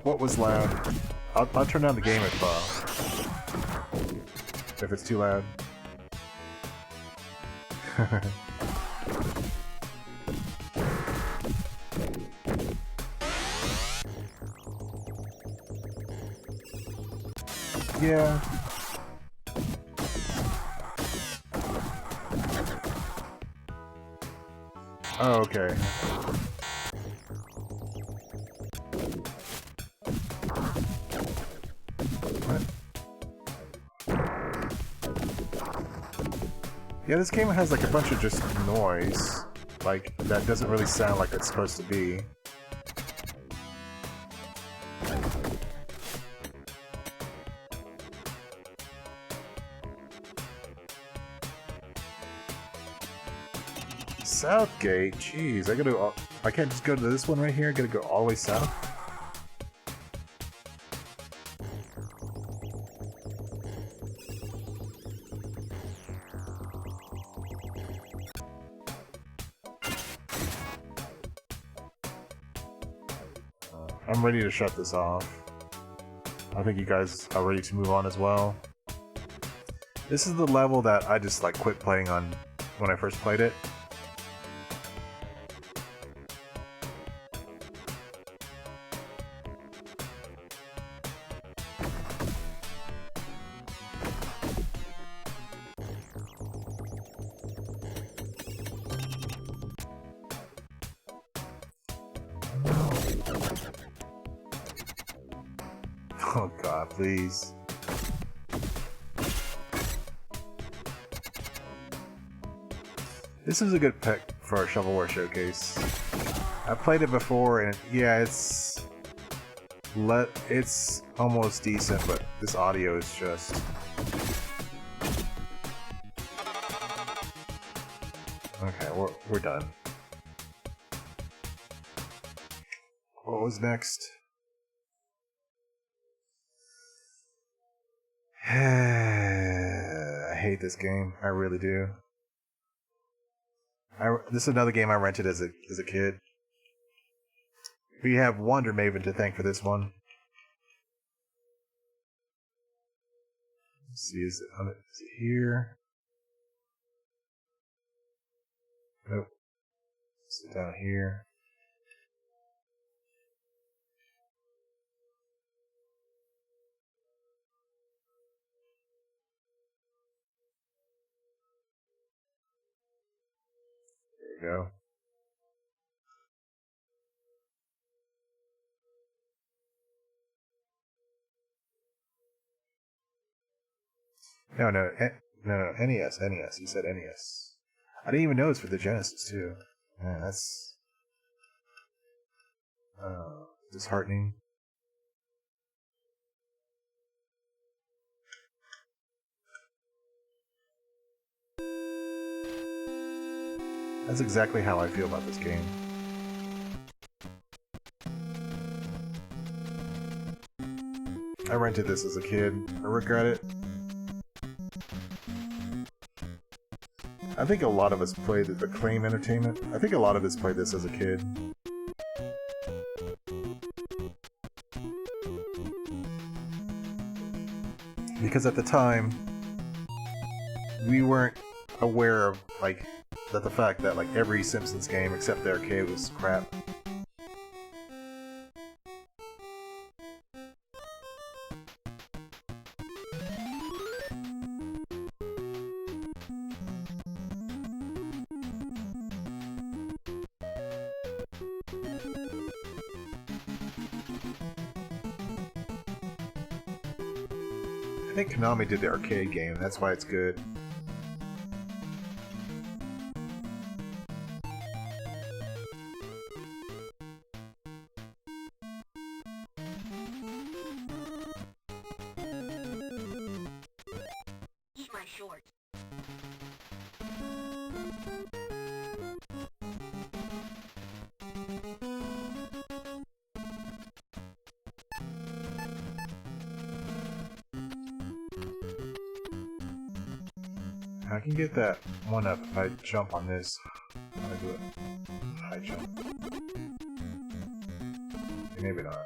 A: What was loud? I'll turn down the game if it's too loud. Yeah. Oh, okay. Yeah, this game has like a bunch of just noise. Like, that doesn't really sound like it's supposed to be. Southgate? Jeez, I can't just go to this one right here, I gotta go all the way south? I'm ready to shut this off. I think you guys are ready to move on as well. This is the level that I just like quit playing on when I first played it. Oh god, please. This is a good pick for our Shovelware showcase. I've played it before and yeah, it's almost decent, but this audio is just... Okay, we're done. What was next? I hate this game. I really do. This is another game I rented as a kid. We have Wonder Maven to thank for this one. Let's see, is it here? Nope. Is it down here? There you go. No, NES. You said NES. I didn't even know it's for the Genesis, too. Man, that's... disheartening. That's exactly how I feel about this game. I rented this as a kid. I regret it. I think a lot of us played the Acclaim Entertainment. I think a lot of us played this as a kid. Because at the time, we weren't aware of, like, the fact that, like, every Simpsons game except the arcade was crap. I think Konami did the arcade game, that's why it's good.
B: Eat my shorts.
A: I can get that one up if I jump on this. I'm gonna do it. High jump. Maybe not.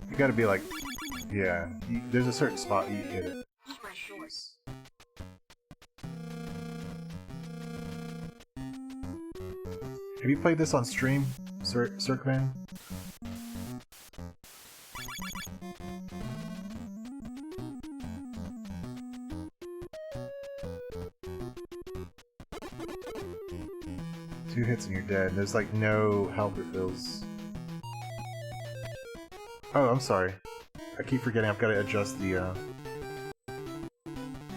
A: You gotta be like, yeah, there's a certain spot you hit it.
B: Eat my shorts.
A: Have you played this on stream, Circman? Two hits and you're dead. There's like no health refills. Oh, I'm sorry. I keep forgetting I've got to adjust the,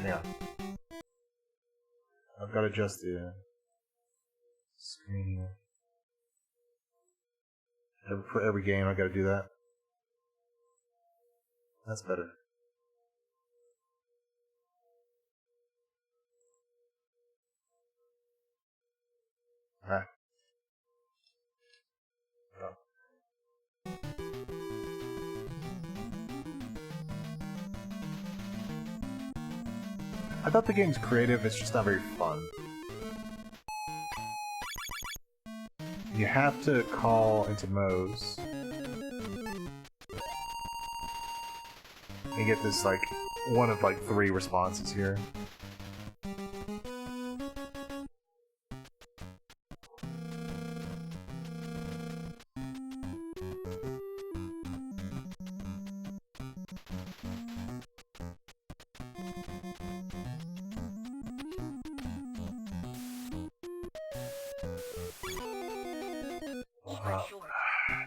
A: hang on. I've got to adjust the, screen here. For every game, I've got to do that. That's better. Ah. Oh. I thought the game's creative, it's just not very fun. You have to call into Moe's and get this, like, one of, like, 3 responses here.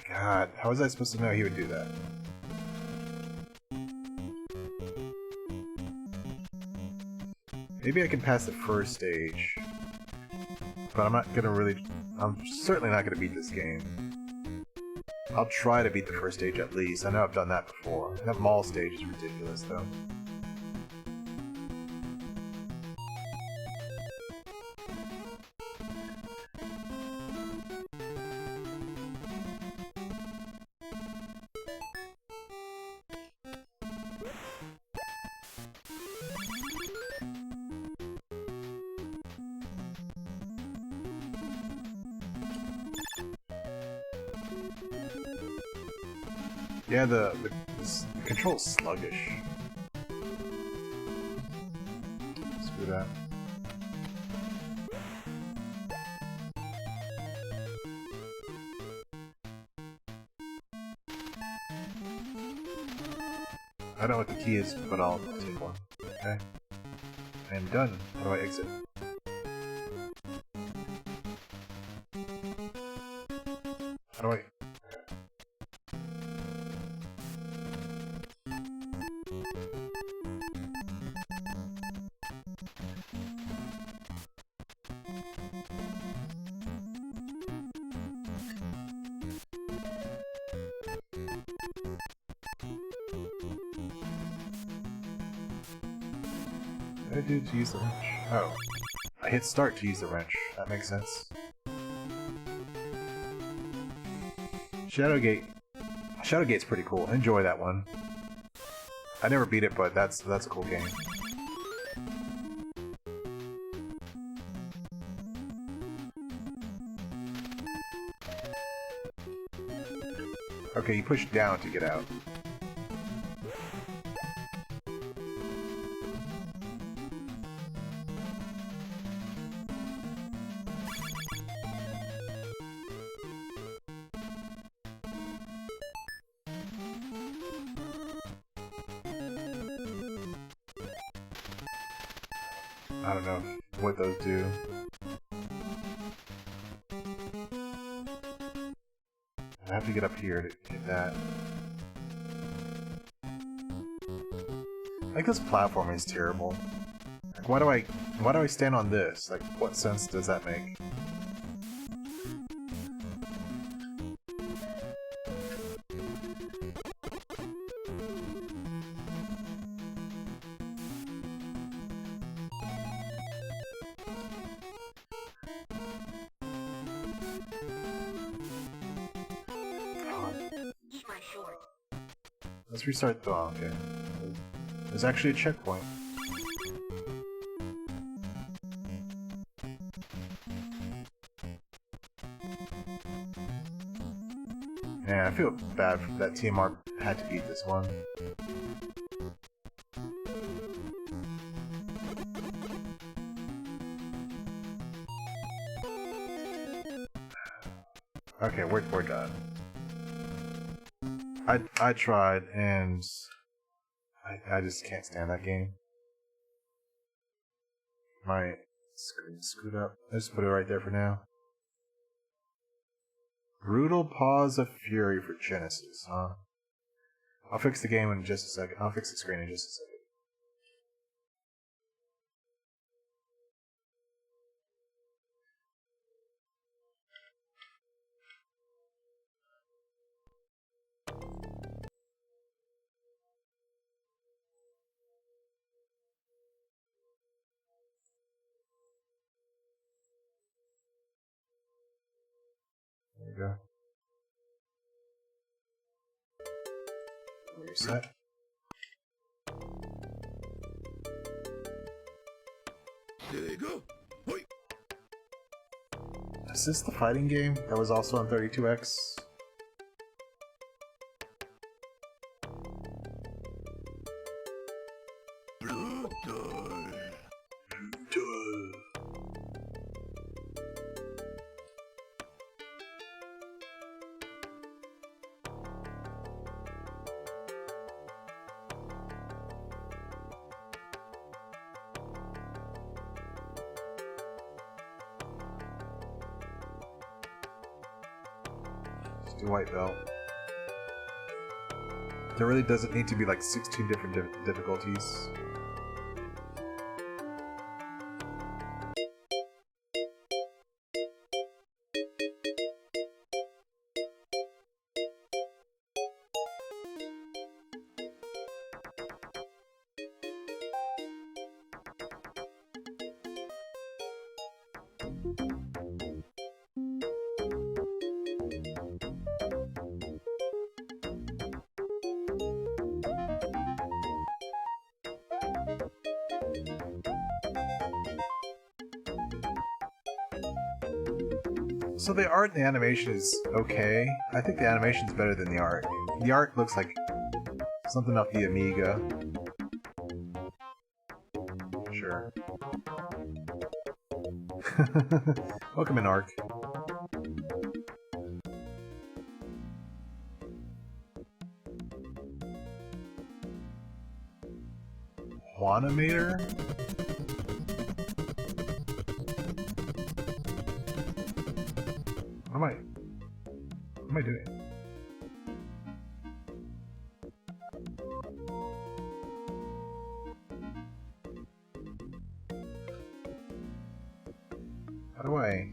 A: God, how was I supposed to know he would do that? Maybe I can pass the first stage, but I'm not gonna really... I'm certainly not gonna beat this game. I'll try to beat the first stage at least. I know I've done that before. That mall stage is ridiculous, though. Yeah, the control's sluggish. Screw that. I don't know what the key is, but I'll take one. Okay. I am done. How do I exit? How do I... What did I do to use the wrench? Oh. I hit start to use the wrench. That makes sense. Shadowgate. Shadowgate's pretty cool. I enjoy that one. I never beat it, but that's a cool game. Okay, you push down to get out. I don't know what those do. I have to get up here to get that. I think this platform is terrible. Like, why do I stand on this? Like, what sense does that make? Let's restart the... Oh, okay. There's actually a checkpoint. Yeah, I feel bad that TMR had to beat this one. Okay, we're done. I tried, and I just can't stand that game. My screen screwed up. I just put it right there for now. Brutal Paws of Fury for Genesis, huh? I'll fix the game in just a second. I'll fix the screen in just a second. There we go. Reset.
C: There you go. Hoi.
A: Is this the fighting game that was also on 32X?
C: Brutal.
A: Do white belt. There really doesn't need to be like 16 different difficulties. So the art and the animation is okay. I think the animation's better than the art. The art looks like something off the Amiga. Sure. Welcome in, Ark. Juanimator? What am I doing? How do I?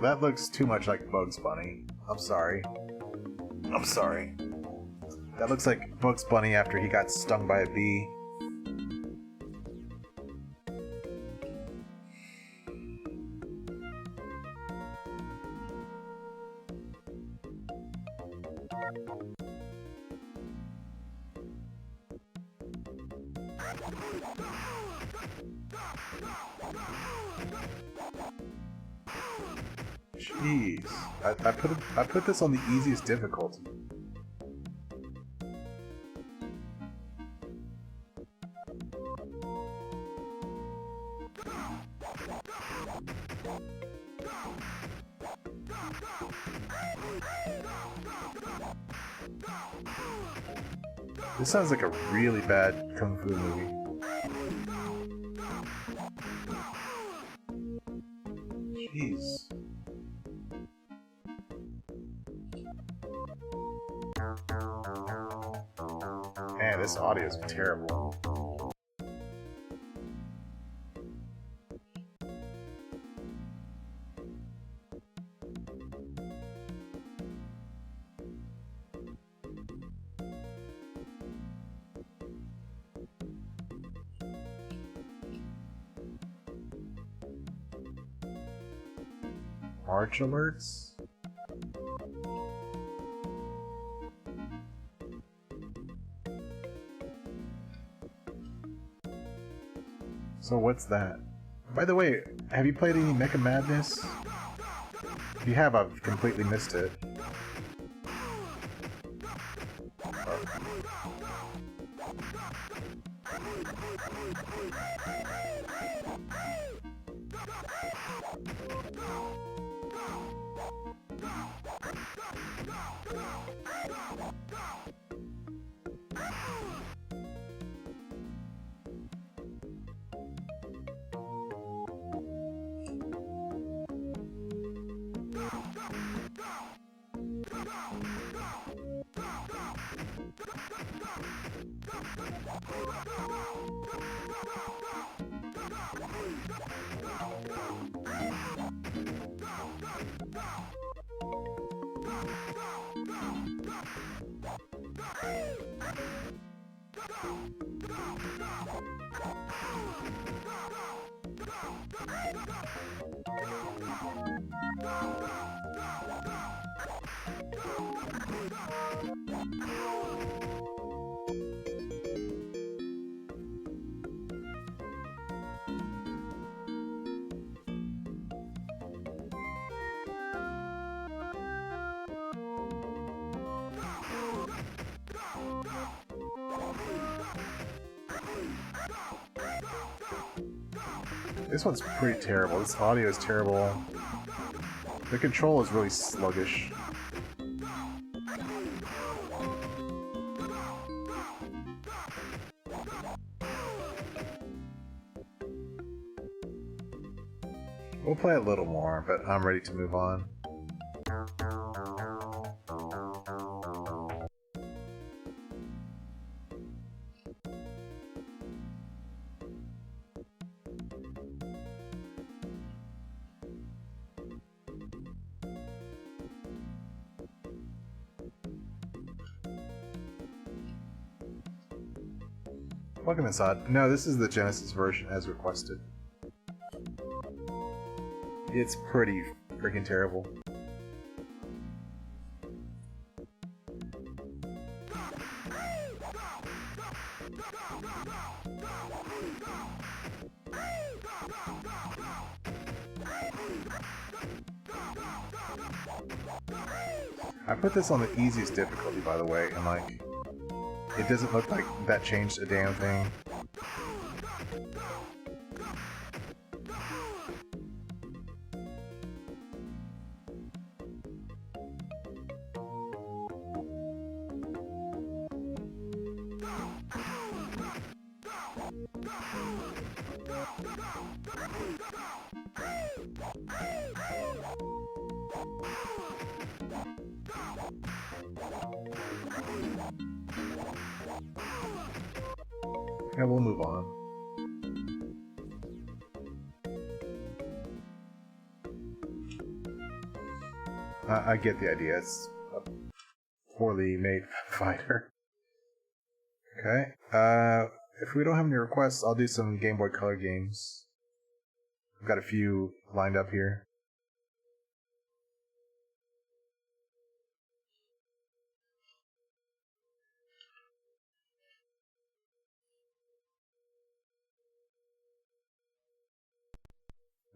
A: That looks too much like Bugs Bunny. I'm sorry. I'm sorry. That looks like Bugs Bunny after he got stung by a bee. Jeez, I put this on the easiest difficulty. This sounds like a really bad kung fu movie. Jeez. Man, this audio is terrible. March alerts? So what's that? By the way, have you played any Mecha Madness? If you have, I've completely missed it. part. This one's pretty terrible. This audio is terrible. The control is really sluggish. We'll play a little more, but I'm ready to move on. Welcome inside. No, this is the Genesis version as requested. It's pretty freaking terrible. I put this on the easiest difficulty, by the way, and like, it doesn't look like that changed a damn thing. Yeah, we'll move on. I get the idea. It's a poorly made fighter. Okay. If we don't have any requests, I'll do some Game Boy Color games. I've got a few lined up here.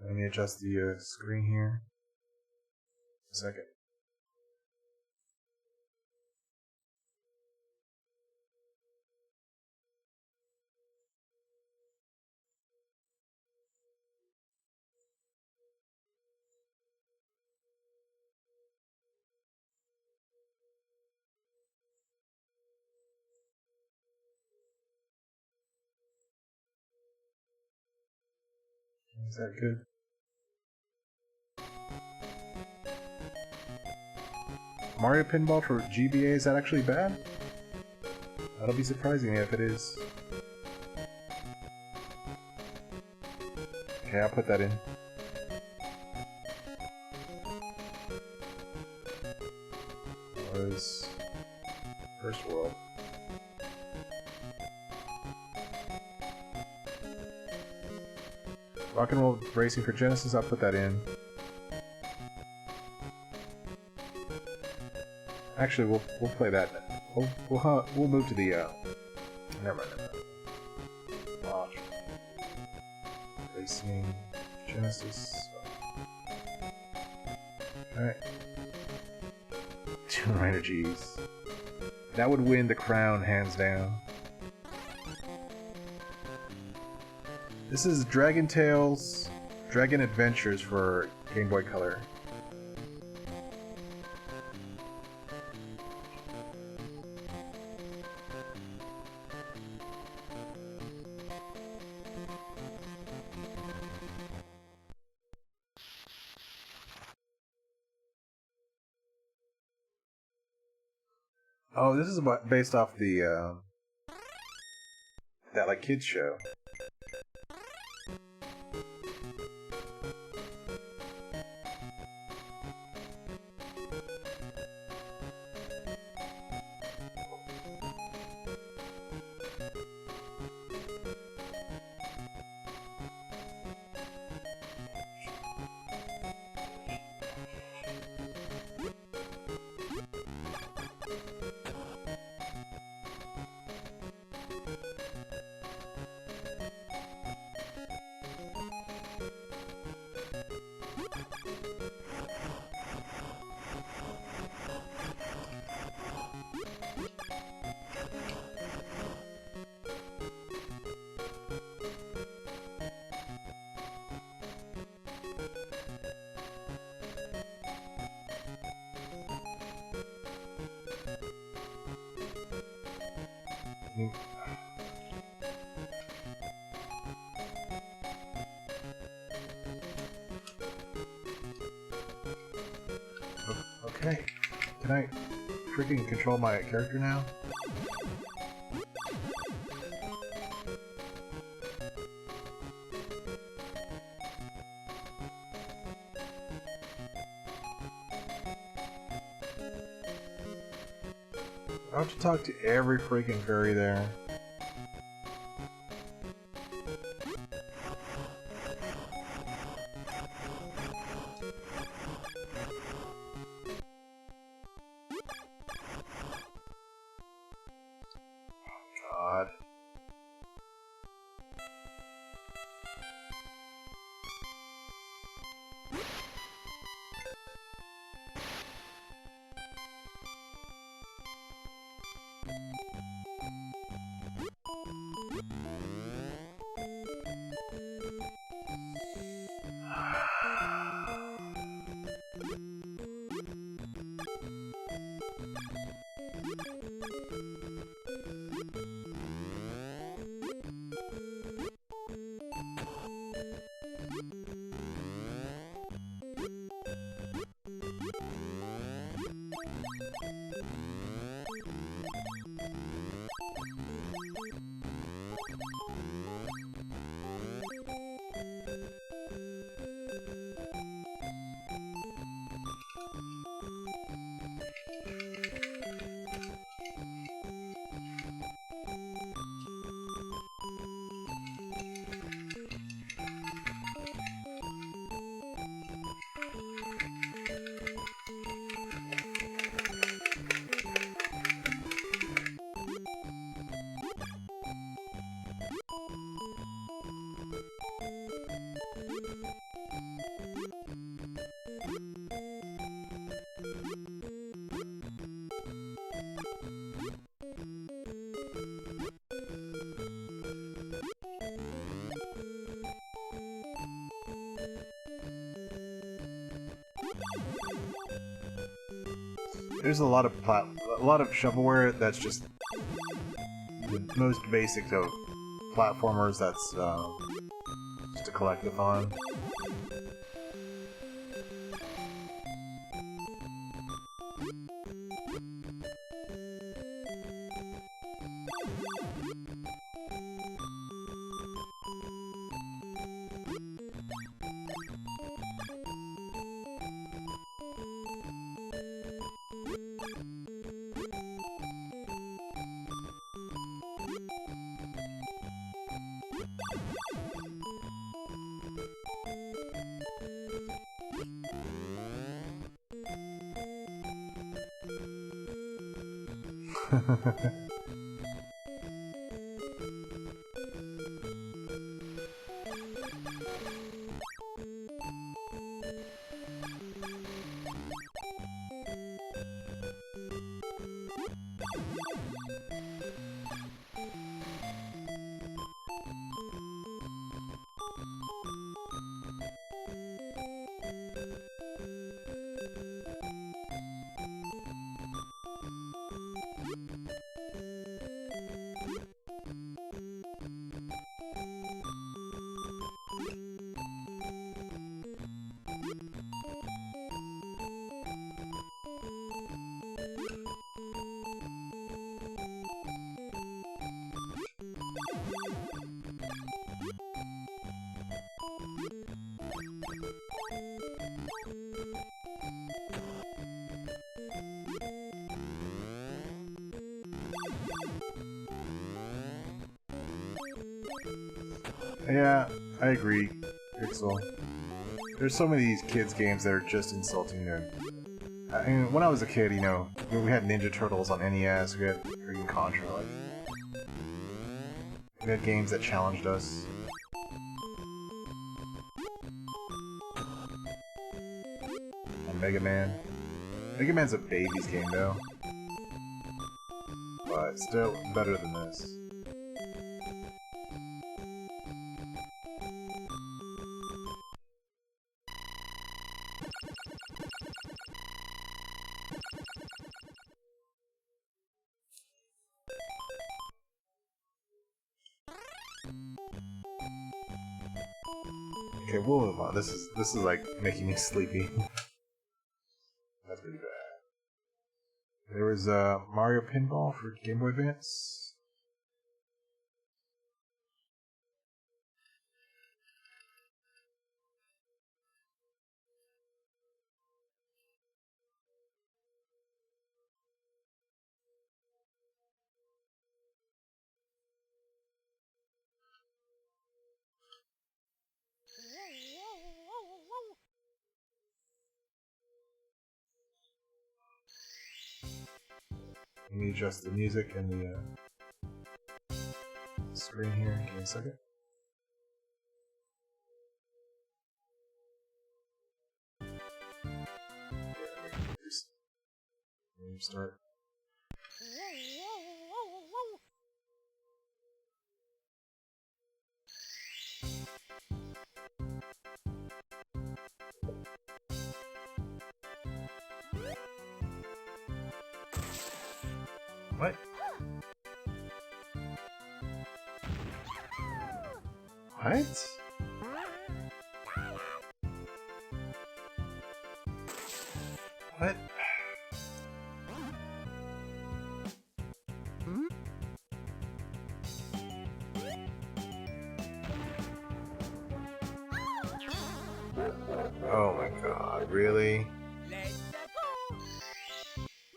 A: Let me adjust the screen here. A second. Is that good? Mario Pinball for GBA, is that actually bad? That'll be surprising if it is. Okay, I'll put that in. Was First World. Rock and Roll Racing for Genesis, I'll put that in. Actually, we'll play that. We'll move to the never mind. Watch Racing Genesis. All right. Tuner energies. That would win the crown, hands down. This is Dragon Tales Dragon Adventures for Game Boy Color. Oh, this is based off the that like kids show. Okay, can I freaking control my character now? Why don't you talk to every freaking fairy there? God. There's a lot of shovelware that's just the most basic of platformers. That's just a collectathon. Yeah, I agree, Pixel. There's so many of these kids games that are just insulting them. I mean, when I was a kid, you know, we had Ninja Turtles on NES, we had freaking Contra, like... We had games that challenged us. And Mega Man. Mega Man's a baby's game, though. But still better than this. Okay, we'll move on. This is like making me sleepy. That's pretty bad. There was Mario Pinball for Game Boy Advance. Let me adjust the music and the screen here. Give me a second. Let me start. What? What? What? Oh my god, really?
D: Let's go!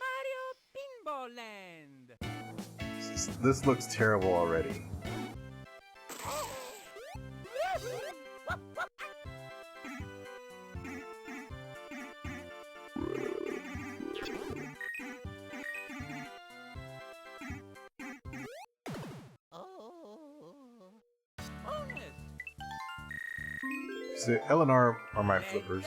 D: Mario Pinball Land!
A: This looks terrible already. So L and R are my flippers.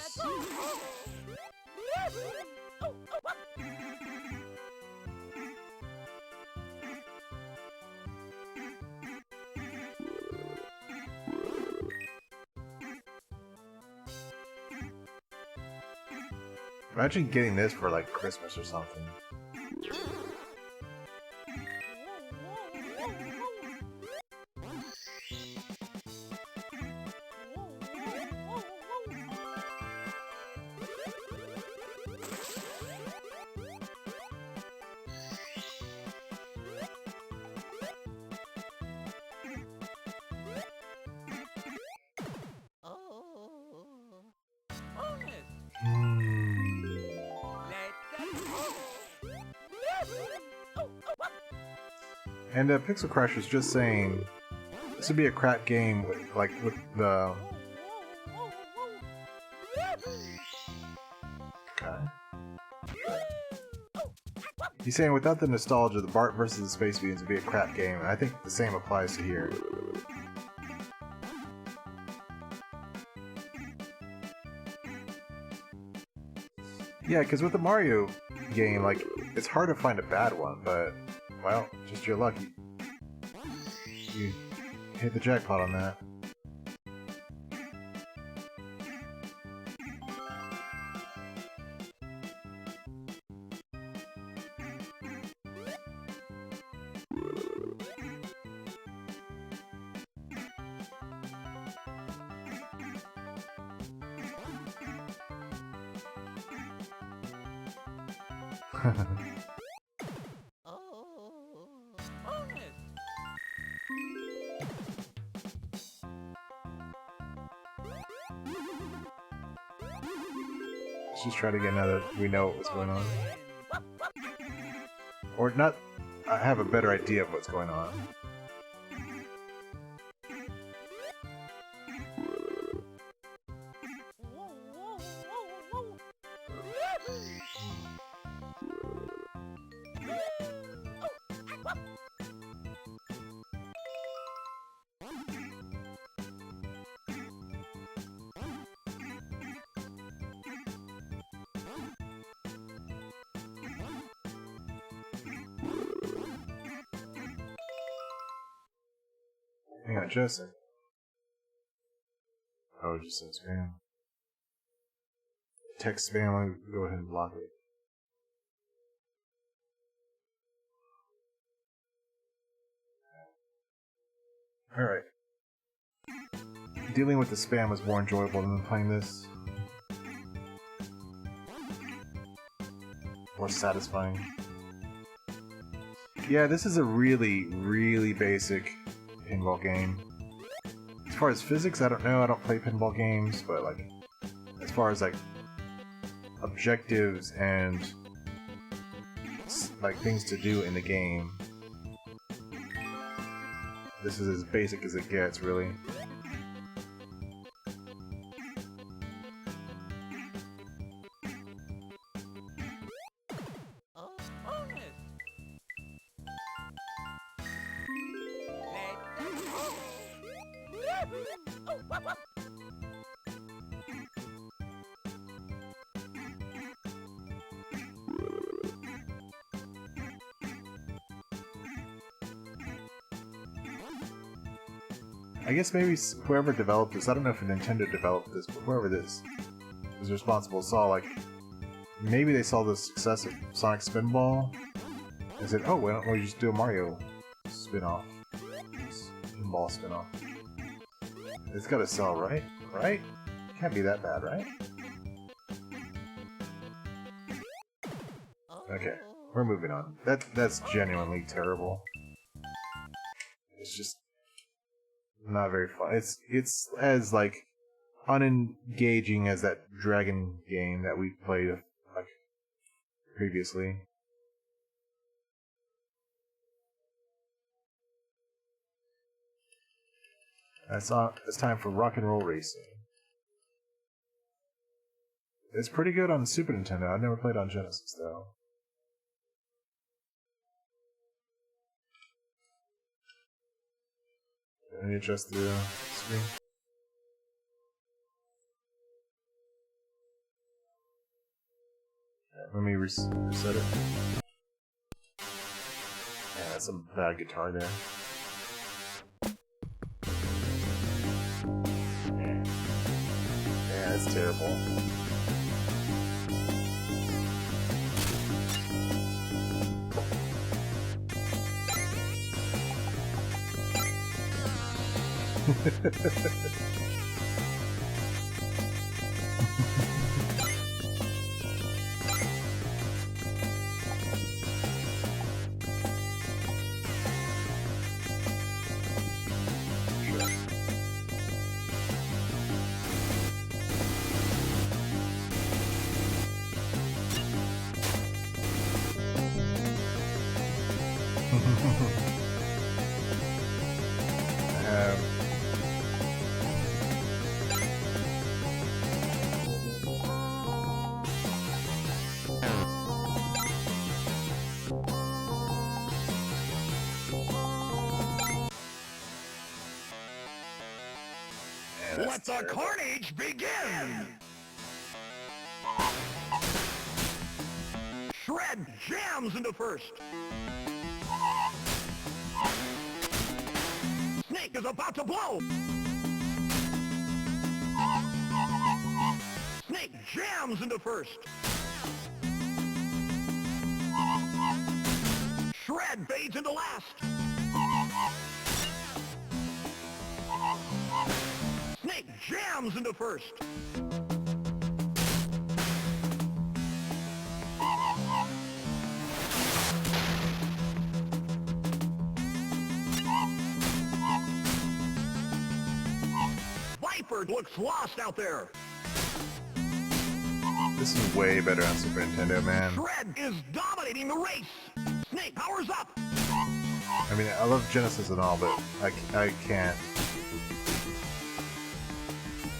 A: Imagine getting this for like Christmas or something. And Pixel Crush was just saying this would be a crap game with, with the. Okay. He's saying without the nostalgia, the Bart versus the Space Beans would be a crap game, and I think the same applies to here. Yeah, because with the Mario game, like, it's hard to find a bad one, but, well, just you're lucky. You hit the jackpot on that.
D: Bonus.
A: Let's just try to get now that we know what's going on. Or not, I have a better idea of what's going on. Hang on just a second. Oh, it just says spam. Text spam, let me go ahead and block it. Alright. Dealing with the spam was more enjoyable than playing this. More satisfying. Yeah, this is a really, really basic pinball game. As far as physics, I don't know, I don't play pinball games, but like, as far as like, objectives and like things to do in the game, this is as basic as it gets, really. I guess maybe whoever developed this, I don't know if Nintendo developed this, but whoever this was responsible saw, like, maybe they saw the success of Sonic Spinball and said, oh, why don't we just do a Mario spin-off? Pinball spin-off. It's gotta sell, right? Right? Can't be that bad, right? Okay, we're moving on. That's genuinely terrible. It's just not very fun. It's as like unengaging as that dragon game that we played like previously. It's time for rock and roll racing. It's pretty good on Super Nintendo. I've never played on Genesis though. Let me adjust the screen. Let me reset it. Yeah, that's a bad guitar there. Yeah, that's terrible.
C: Let the carnage begin! Shred jams into first. Snake is about to blow. Snake jams into first. Shred fades into last. Snake jams into first. Viper looks lost out there.
A: This is way better on Super Nintendo, man.
C: Shred is dominating the race. Snake powers up.
A: I mean, I love Genesis and all, but I can't.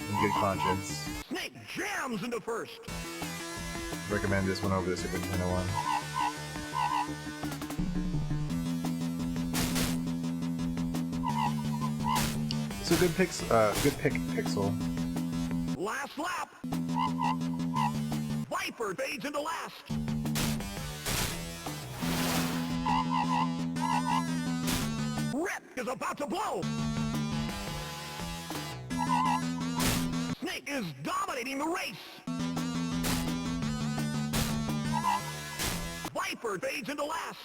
A: In good conscience,
C: Snake jams into first.
A: recommend this one over the Super Nintendo one. It's a good pick, Pixel.
C: Last lap. Viper fades into last. Rip is about to blow. Snake is dominating the race. Viper fades into last.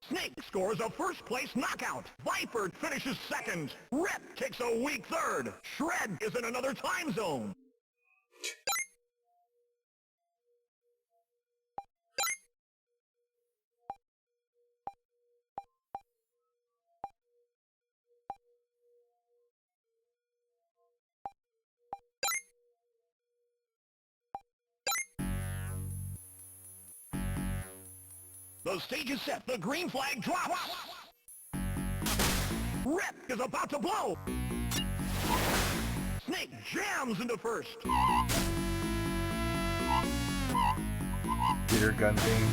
C: Snake scores a first-place knockout. Viper finishes second. Rip takes a weak third. Shred is in another time zone. The stage is set. The green flag drops. Rip is about to blow. Snake jams into first.
A: Theater gun thing.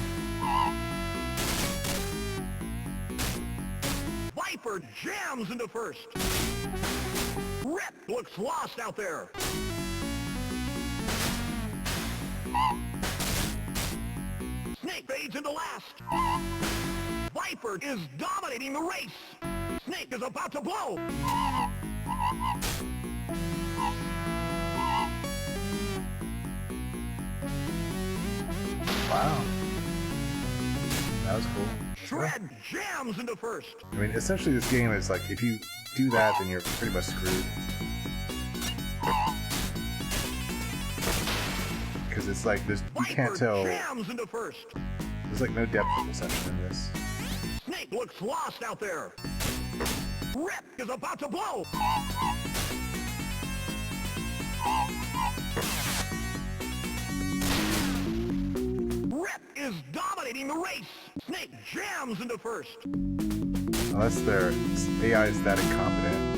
C: Viper jams into first. Rip looks lost out there. Snake fades into last. Viper is dominating the race. Snake is about to blow.
A: Wow. That was cool.
C: Shred jams into first.
A: I mean, essentially this game is like, if you do that, then you're pretty much screwed. Because it's like, you can't tell.
C: Jams into first.
A: There's like no depth of perception in this.
C: Snake looks lost out there. Rip is about to blow. Rip is dominating the race. Snake jams into first.
A: Unless their AI is that incompetent.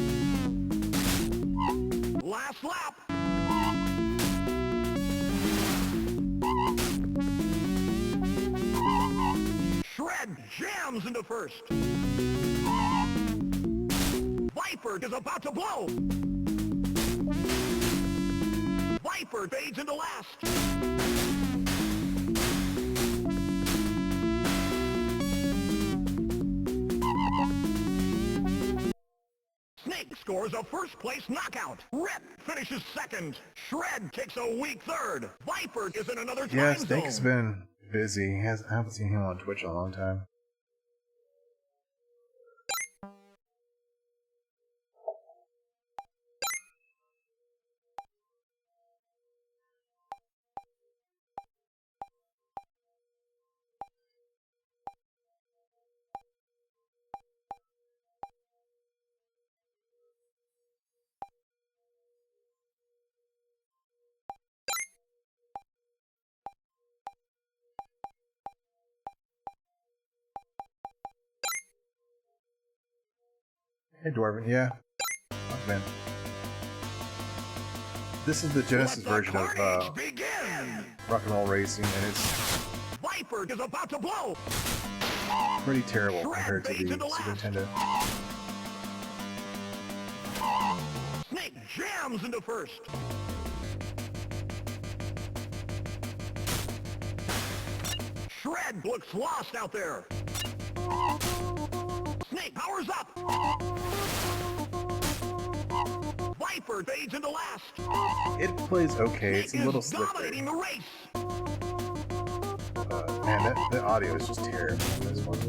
C: Last lap. Shred jams into first. Viper is about to blow. Viper fades into last. Snake scores a first-place knockout. Rip finishes second. Shred takes a weak third. Viper is in another time
A: Yeah,
C: zone.
A: Snake's been busy. I haven't seen him on Twitch in a long time. Hey, Dwarven, yeah. Oh, man. This is the Genesis version of Rock and Roll Racing, and it's
C: Viper is about to blow.
A: pretty terrible compared to the Super Nintendo.
C: Snake jams into first. Shred looks lost out there. Snake powers up. Viper fades into last.
A: It plays okay. It's a
C: Snake
A: little
C: is dominating
A: slippery.
C: the race.
A: Man, the audio is just terrible on this one.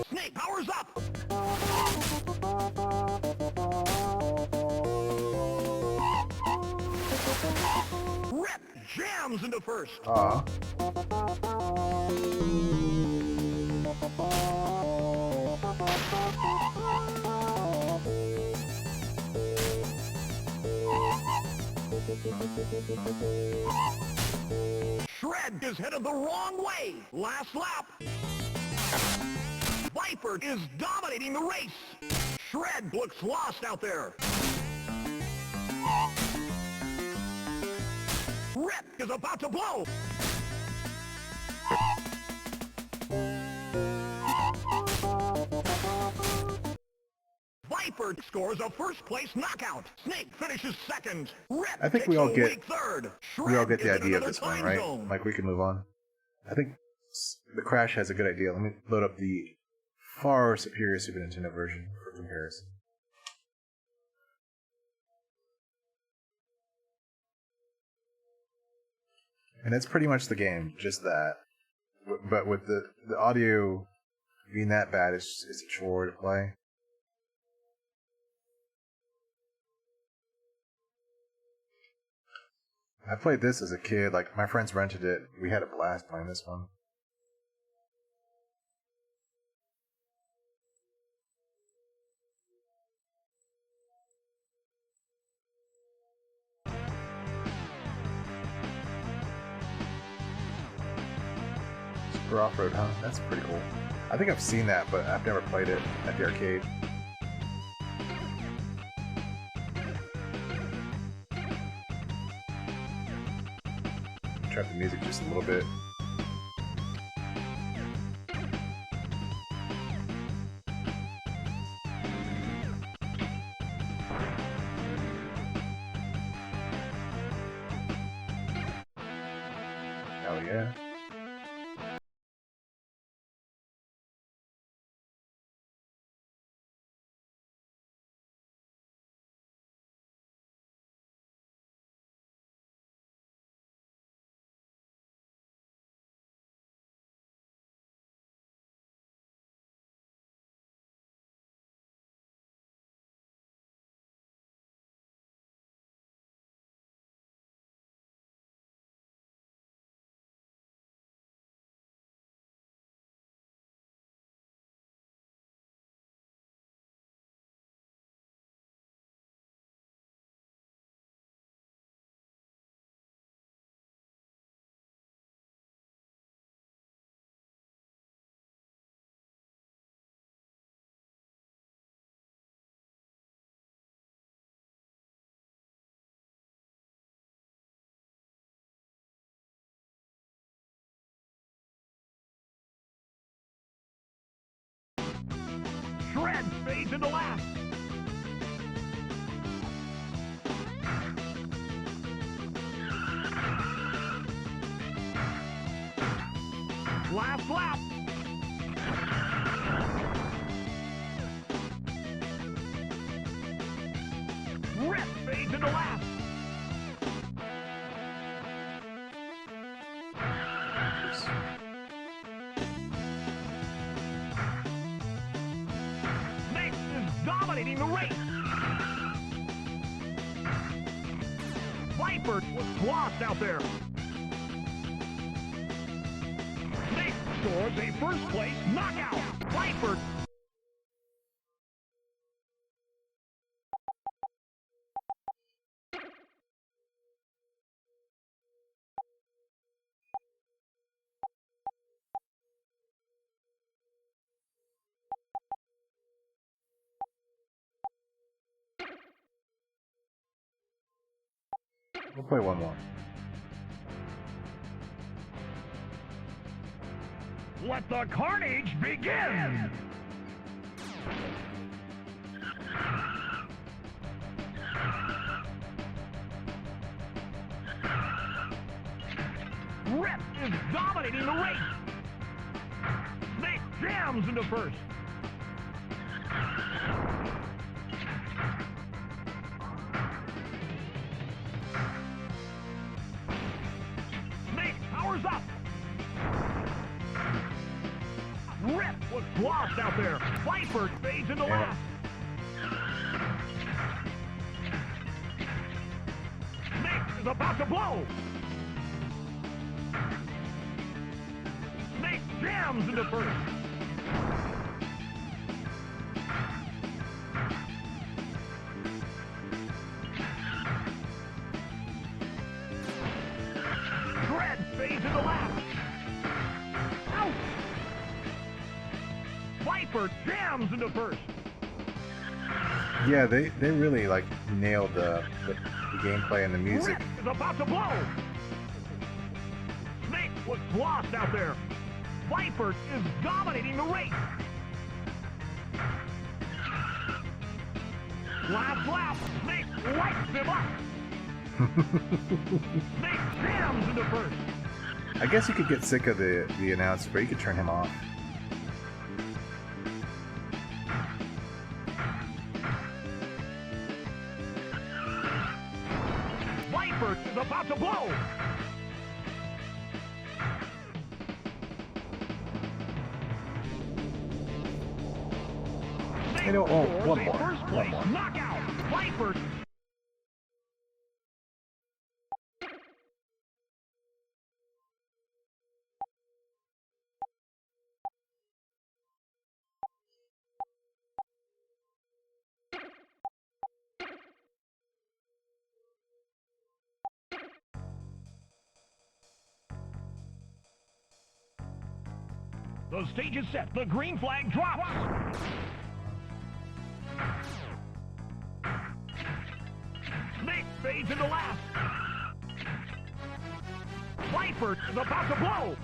C: Snake powers up. Rip jams into first.
A: Aw.
C: Shred is headed the wrong way. Last lap. Viper is dominating the race. Shred looks lost out there. Rip is about to blow. Viper scores a first-place knockout. Snake finishes second. Rip
A: I think
C: takes
A: we all
C: a
A: get-
C: weak third.
A: We all
C: Shred
A: get the
C: is in
A: idea of
C: another
A: this one,
C: time
A: right?
C: zone.
A: Like, we can move on. I think the Crash has a good idea. Let me load up the far superior Super Nintendo version for comparison. And it's pretty much the game, just that. But with the audio being that bad, it's a chore to play. I played this as a kid. Like, my friends rented it. We had a blast playing this one. Super Off-Road, huh? That's pretty cool. I think I've seen that, but I've never played it at the arcade. Trap the music just a little bit. Hell yeah.
C: Shred fades into last. Last lap. Rip fades into last. Snake is dominating the race. Viper was lost out there. Snake scores a first place knockout. Viper.
A: We'll play one more.
C: Let the carnage begin! Rip is dominating the race. Snake jams into first. Snake powers up. Rip was lost out there. Viper fades into last. Snake is about to blow. Snake jams into first. Shred fades into last. Ouch! Viper jams into first.
A: Yeah, they really like nailed the gameplay and the music.
C: Rip is about to blow. Snake was lost out there. Viper is dominating the race. Last lap, Snake lights him up. Snake jams into first.
A: I guess you could get sick of the announcer, but you could turn him off.
C: Viper is about to blow.
A: You know, oh,
C: Scores
A: one
C: a
A: more.
C: First
A: One
C: place
A: more.
C: knockout. Viper. The stage is set. The green flag drops. Snake fades into last. Viper is about to blow.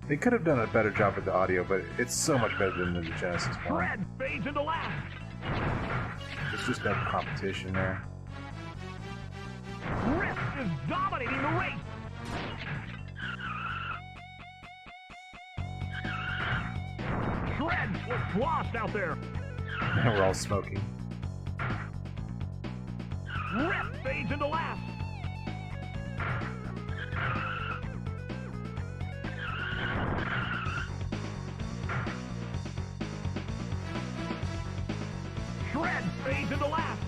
A: They could have done a better job with the audio, but it's so much better than the Genesis one.
C: Shred fades into last.
A: It's just better competition there.
C: Rip is dominating the race. Shred was lost out there.
A: And we're all smoking.
C: Rip fades into last. Shred fades into last.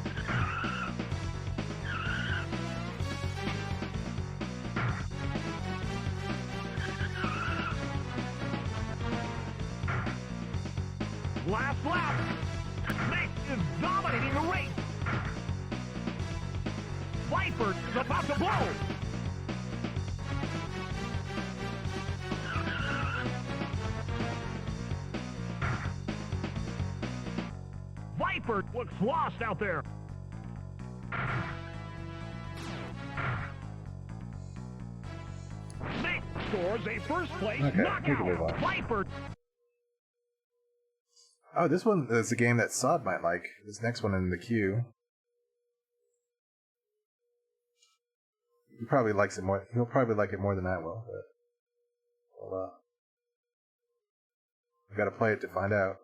C: Last lap. Snake is dominating the race. Viper is about to blow. Viper looks lost out there. Snake scores a first place
A: Okay, we can move
C: knockout.
A: on.
C: Viper.
A: Oh, this one is a game that Sod might like. This next one in the queue. He probably likes it more. He'll probably like it more than I will. But well, we got to play it to find out.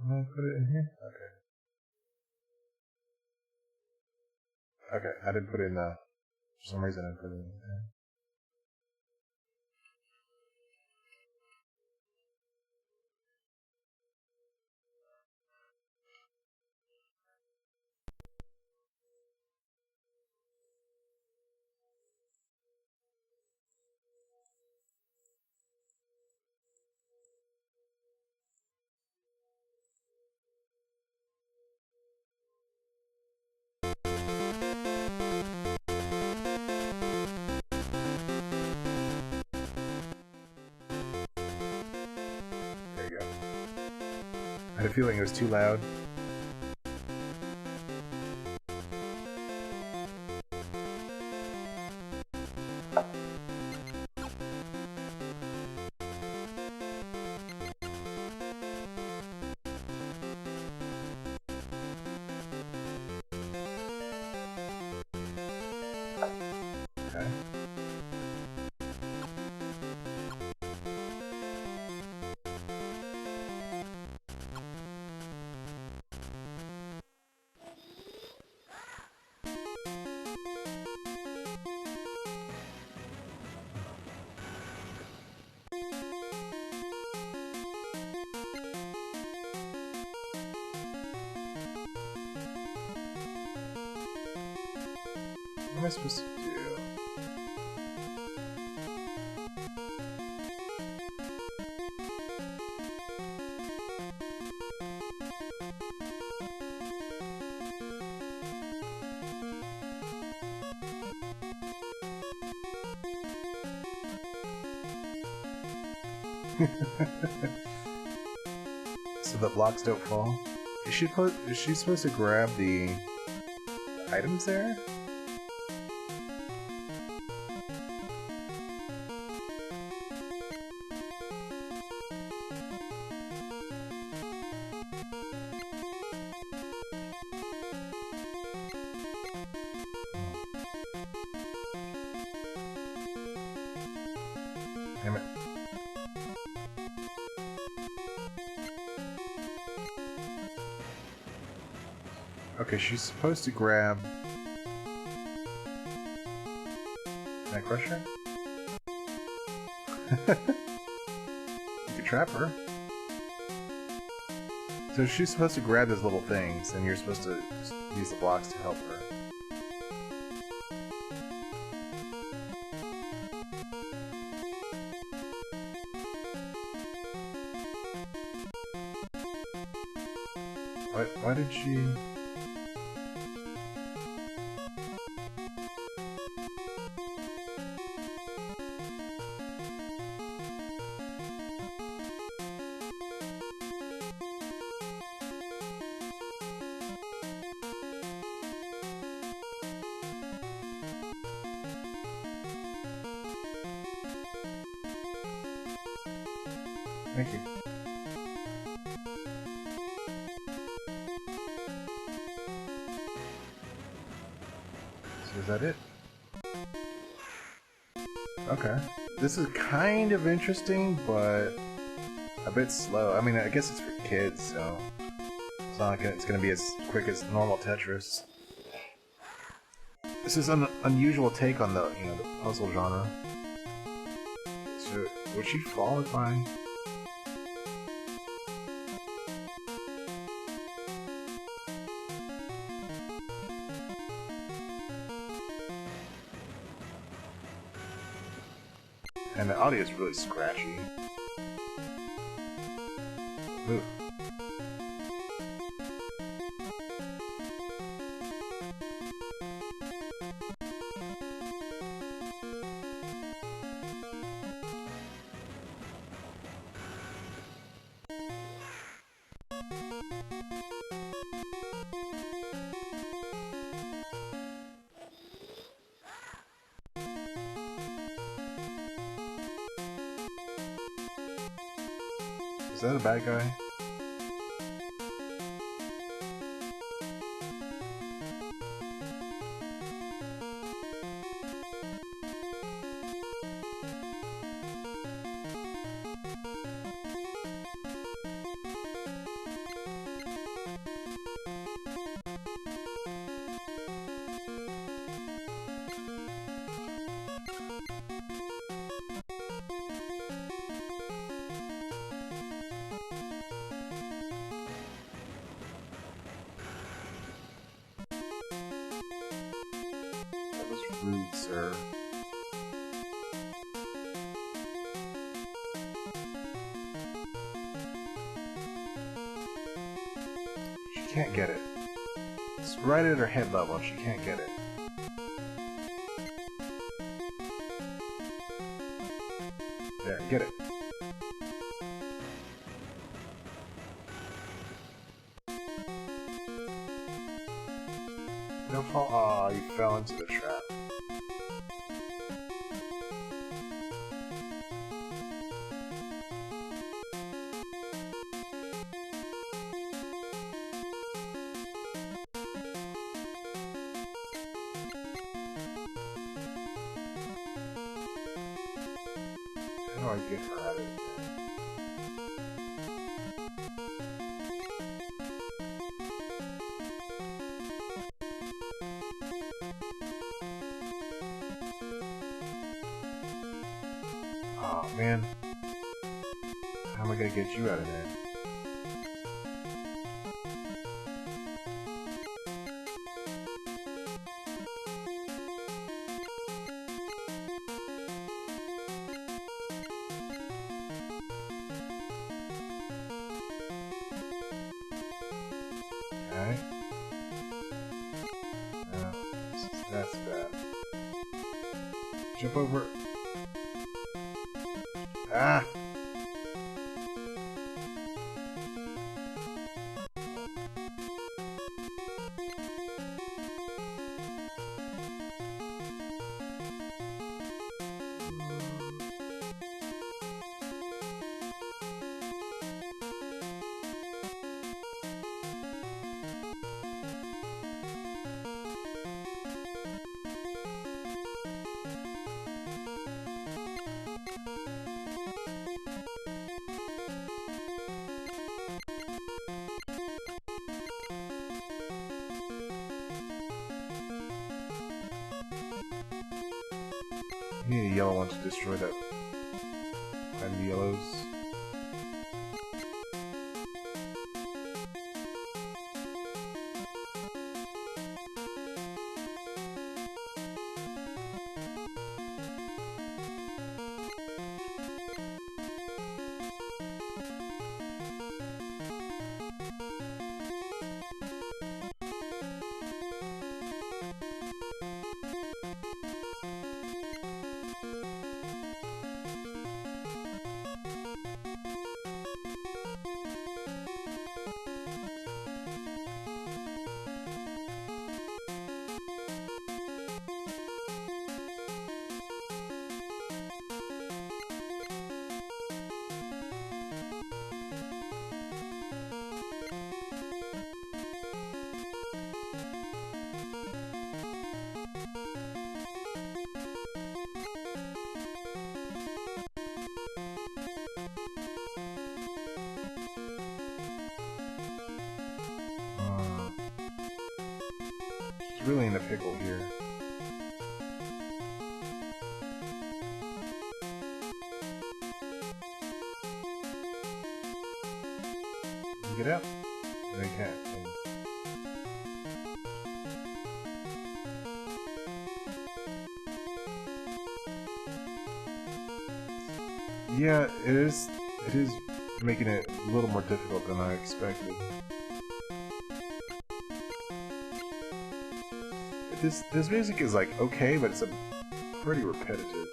A: Am I put it in here? Okay. Okay, I didn't put it in the. For some reason, I put it in there. There you go. I had a feeling it was too loud.
E: Okay. What am I supposed to do? So the blocks don't fall? Is she supposed to grab the items there? Damn it. Okay, she's supposed to grab... Can I crush her? You could trap her. So she's supposed to grab those little things, and you're supposed to just use the blocks to help her. Why did she... Thank you. So is that it? Okay. This is kind of interesting, but a bit slow. I mean, I guess it's for kids, so it's not like it's going to be as quick as normal Tetris. This is an unusual take on the, you know, the puzzle genre. So, would she fall if I... And the audio is really scratchy. Ooh. Is that a bad guy? That was rude, sir. She can't get it. It's right at her head level and she can't get it. There, get it. Don't fall. Aw, you fell into the trap. How do I get her out of here? Oh man. How am I gonna get you out of there? Okay. No, that's bad. Jump over. Ah! You need a yellow one to destroy that. Find the yellows. She's really in a pickle here. Can you get out? No, you can't. Yeah, it is. It is making it a little more difficult than I expected. This music is like okay, but it's pretty repetitive.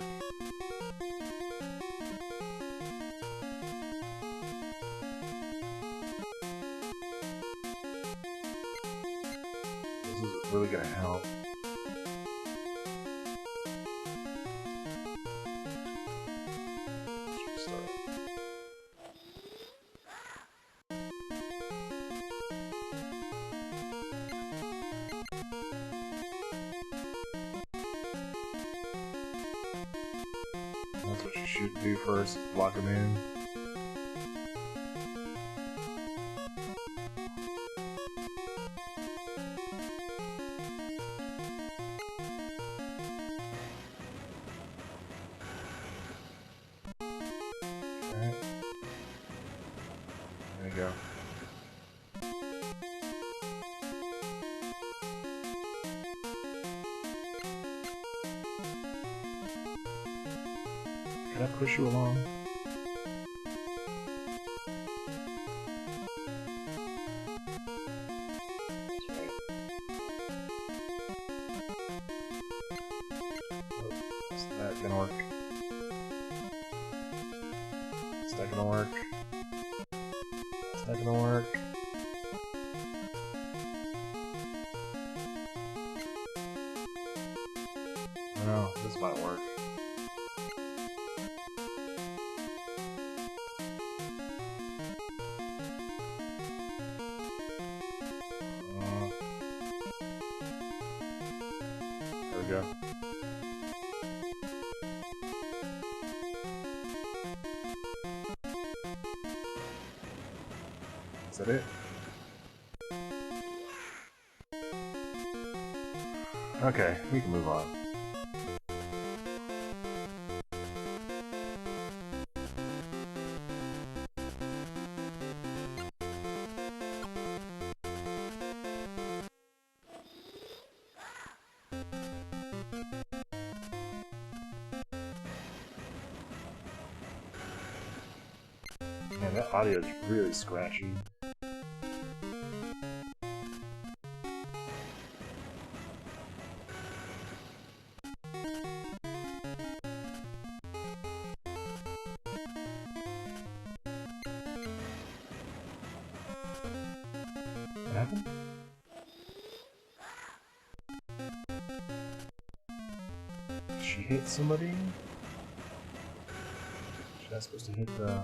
E: This is really gonna help. That's what you should do first, is block him in. Alright. There you go. Can I push you along? That's right. Oh, is that gonna work? It's not gonna work. It's not gonna work. No, this might work. There we go. Is that it? Okay, we can move on. Man, that audio is really scratchy. What happened? Did she hit somebody? She's not supposed to hit the...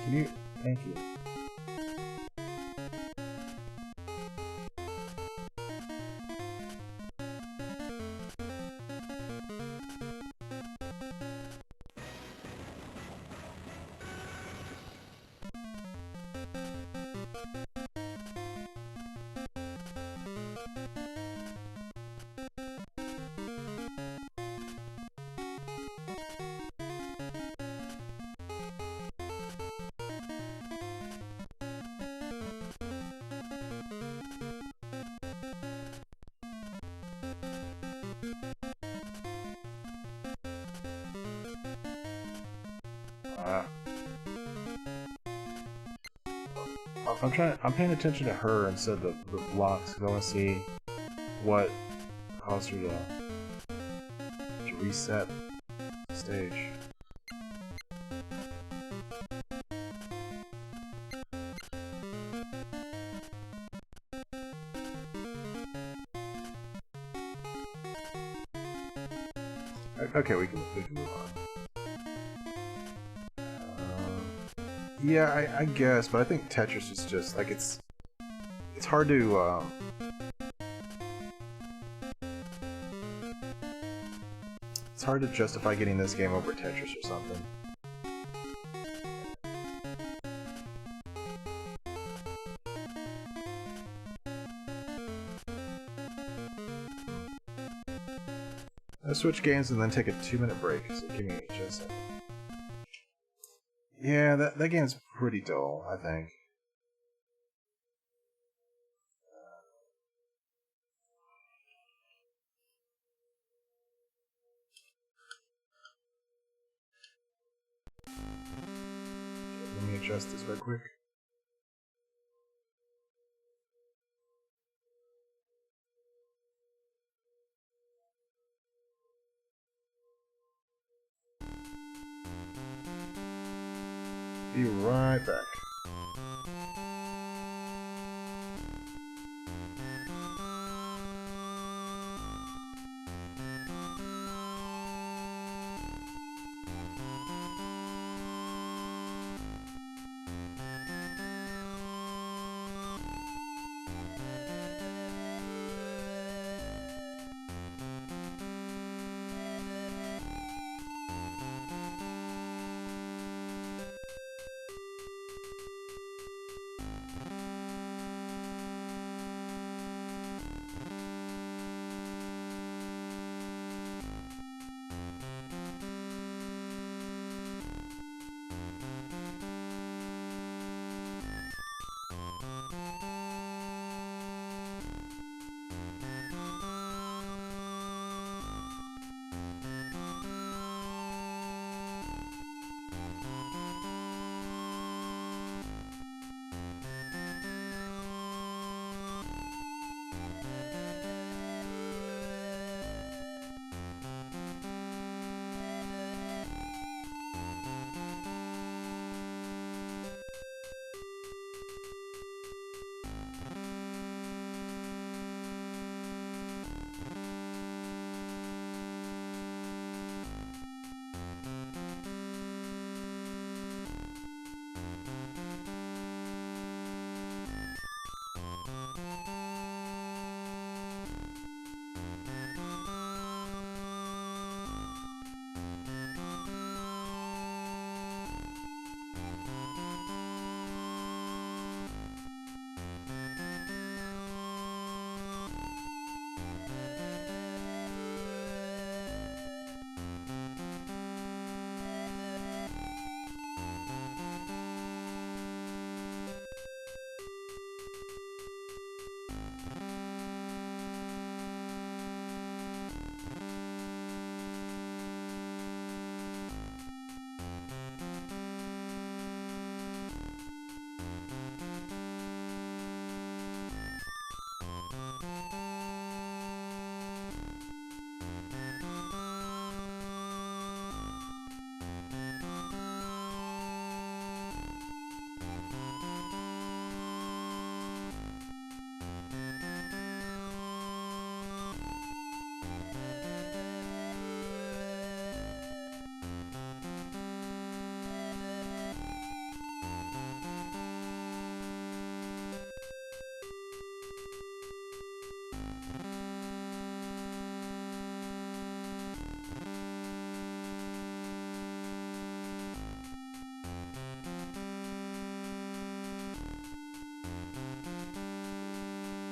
E: Can you... Thank you. I'm paying attention to her instead of the blocks, because I want to see what caused her to reset the stage. Okay, we can move on. Yeah, I guess, but I think Tetris is just like it's hard to it's hard to justify getting this game over Tetris or something. Let's switch games and then take a 2-minute break, so give me just a second. Yeah, that game's pretty dull, I think. Let me adjust this real quick. Be right back.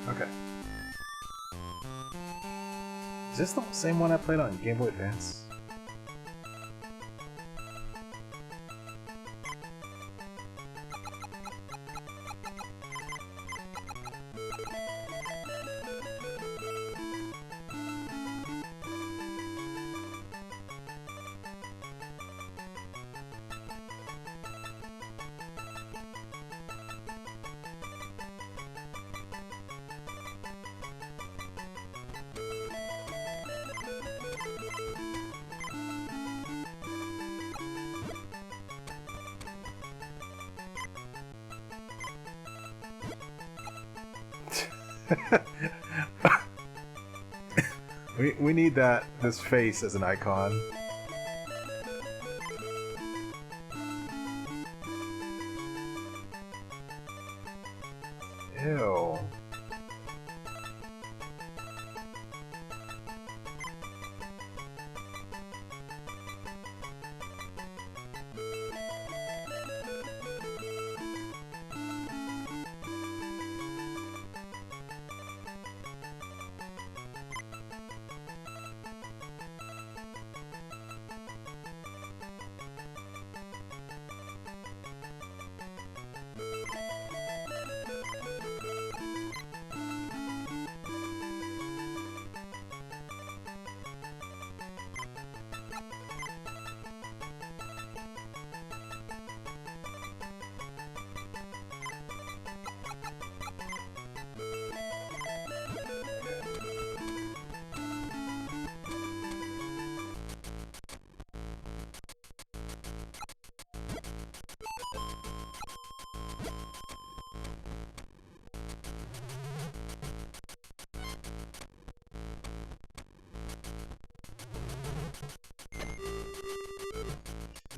E: Okay. Is this the same one I played on Game Boy Advance? we need this face as an icon. Ew.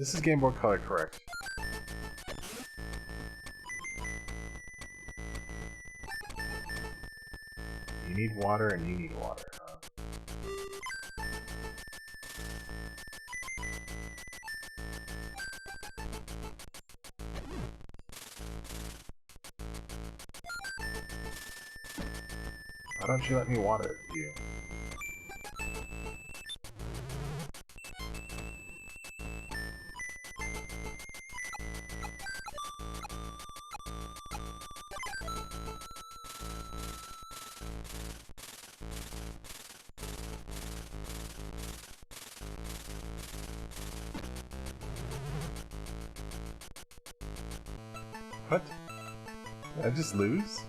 E: This is Game Boy Color, correct? You need water and you need water, huh? Why don't you let me water you? What? Did I just lose?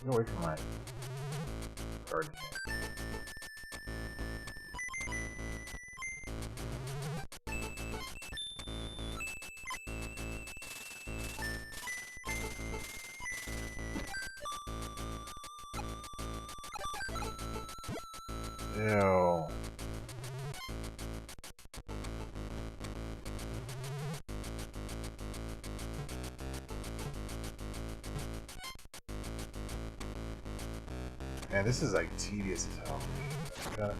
E: Get away from my garden. Ew. Man, this is like tedious as hell. Got it.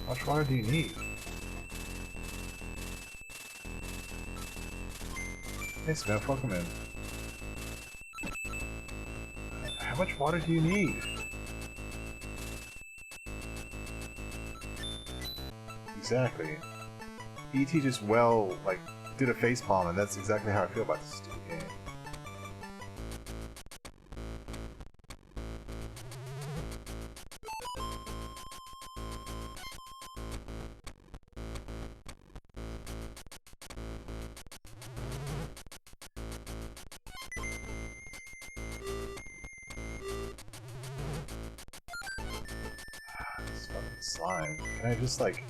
E: How much water do you need? Hey Smith, welcome in. How much water do you need? Exactly. E.T. just did a facepalm, and that's exactly how I feel about this stupid game. This fucking slime. Can I just like...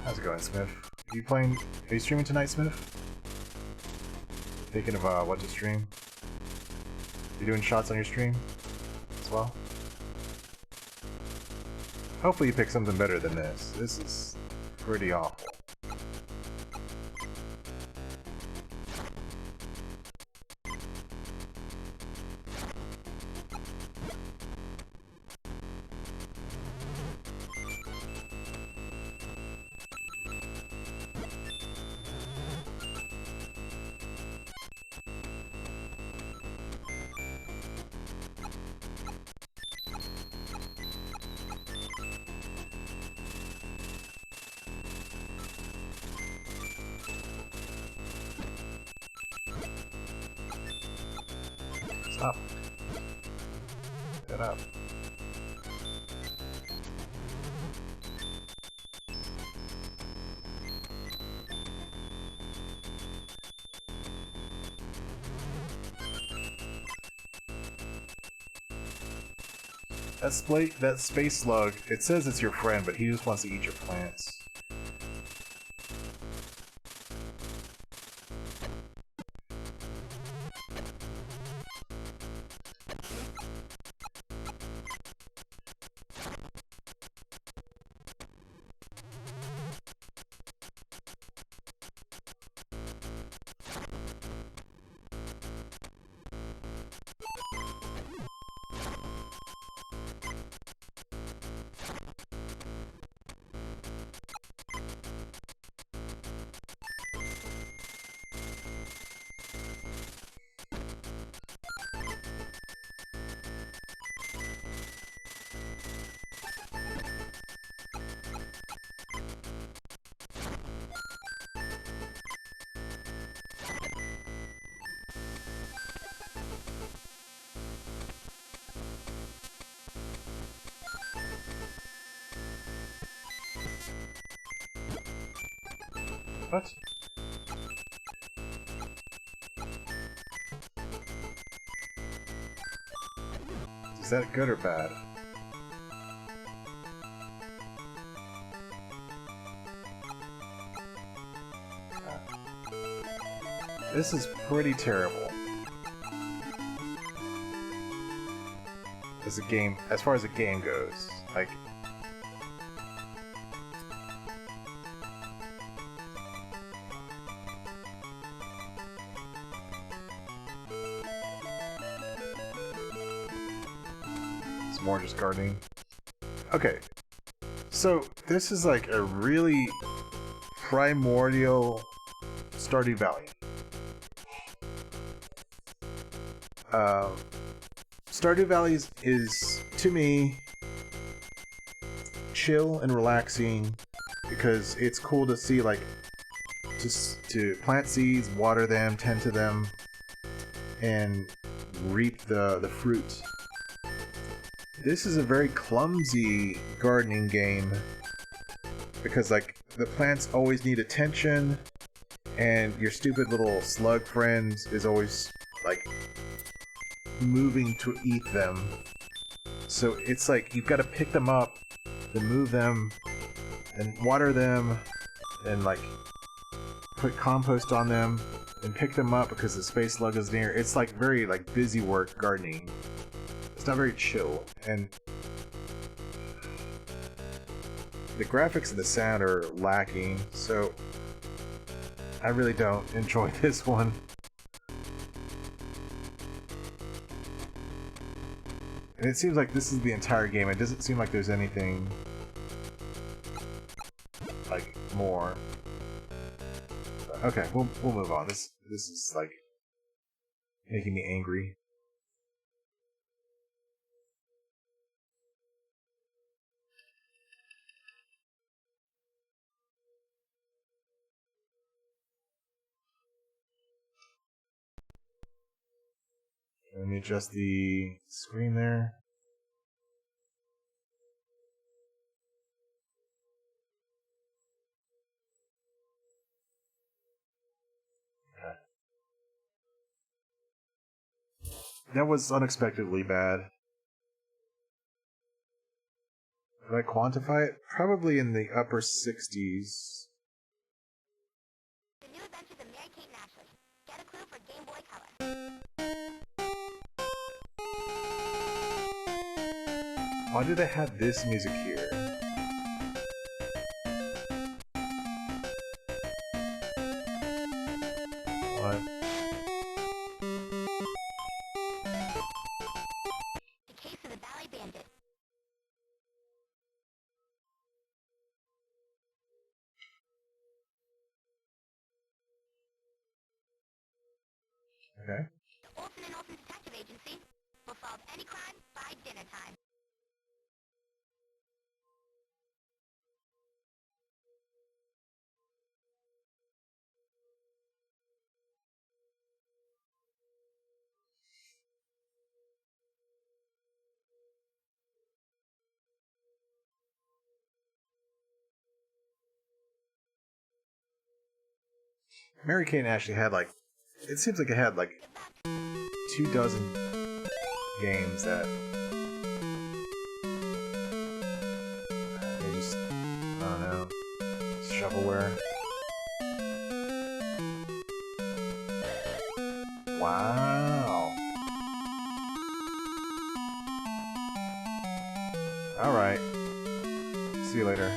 E: How's it going, Smith? Are you streaming tonight, Smith? Thinking of what to stream? You doing shots on your stream as well? Hopefully you pick something better than this. This is pretty awful. Stop. Get up. That space slug, it says it's your friend, but he just wants to eat your plants. What? Is that good or bad? This is pretty terrible. As a game, as far as a game goes, like. It's more just gardening. Okay, so this is like a really primordial Stardew Valley. Stardew Valley is, to me, chill and relaxing because it's cool to see, like, just to plant seeds, water them, tend to them, and reap the fruit. This is a very clumsy gardening game because, like, the plants always need attention, and your stupid little slug friend is always, like, moving to eat them. So it's like you've got to pick them up, then move them, and water them, and like put compost on them, and pick them up because the space slug is near. It's like very like busy work gardening. It's not very chill, and the graphics and the sound are lacking, so I really don't enjoy this one. And it seems like this is the entire game. It doesn't seem like there's anything like more. But okay, we'll move on. This is like making me angry. Let me adjust the screen there. Okay. That was unexpectedly bad. Did I quantify it? Probably in the upper 60s.
F: The new adventures of Mary Kate and Ashley. Get a clue for Game Boy Color.
E: Why did I have this music here? What?
F: The Case of the Ballet Bandit.
E: Okay.
F: The Olsen and Olsen Detective Agency will solve any crime by dinner time.
E: Mary Kate and Ashley had like, it seems like it had like 24 games that they just, I don't know, shovelware. Wow. Alright. See you later.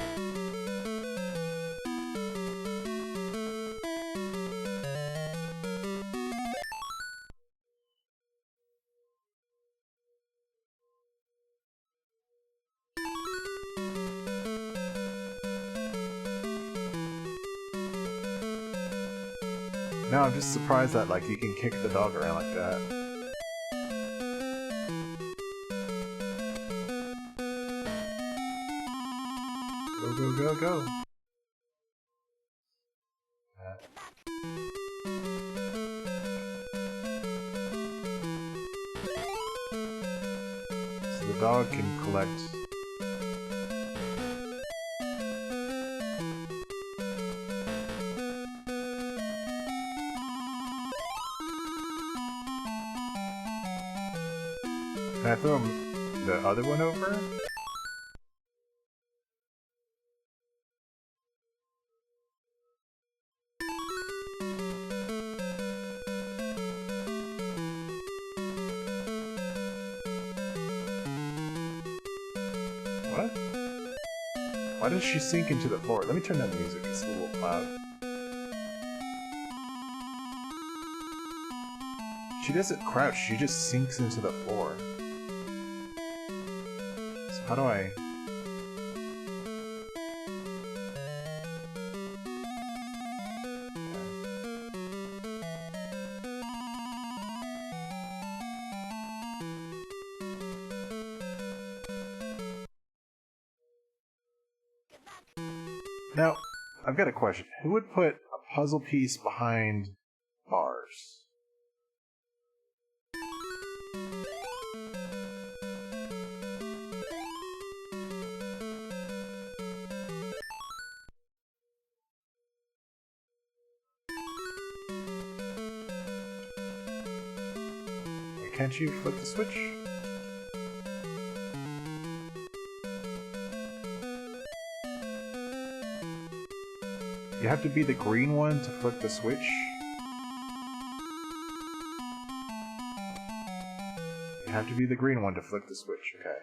E: No, I'm just surprised that like you can kick the dog around like that. Go, go, go, go. So the dog can collect. throw the other one over? What? Why does she sink into the floor? Let me turn down the music, it's a little loud. She doesn't crouch, she just sinks into the floor. So how do I... Now, I've got a question. Who would put a puzzle piece behind bars? Can't you flip the switch? You have to be the green one to flip the switch? You have to be the green one to flip the switch, okay.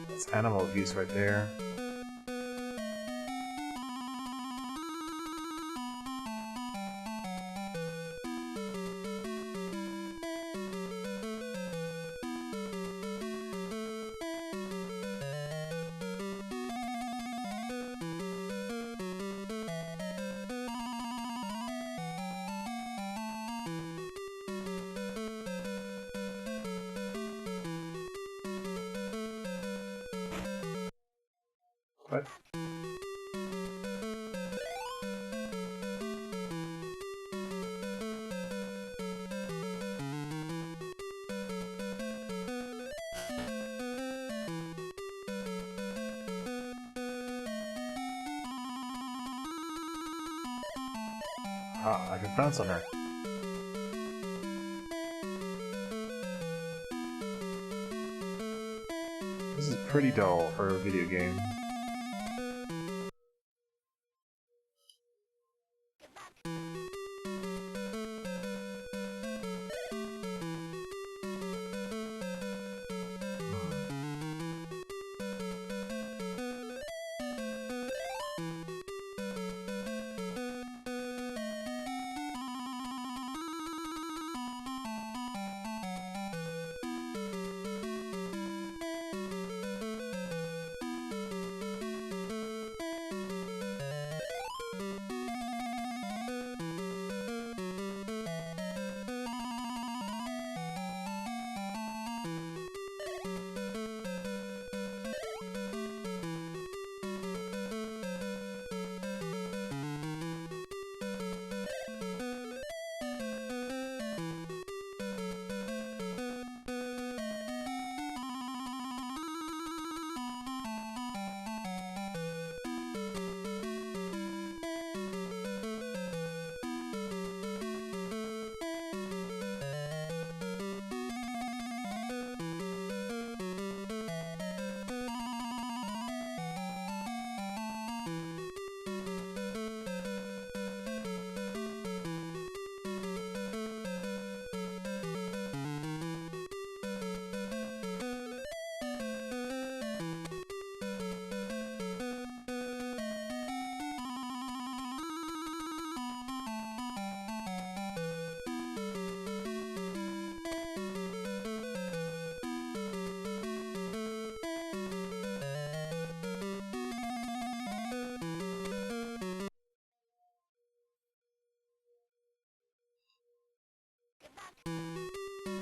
E: That's animal abuse right there. What? Ah, I can bounce on her. This is pretty dull for a video game.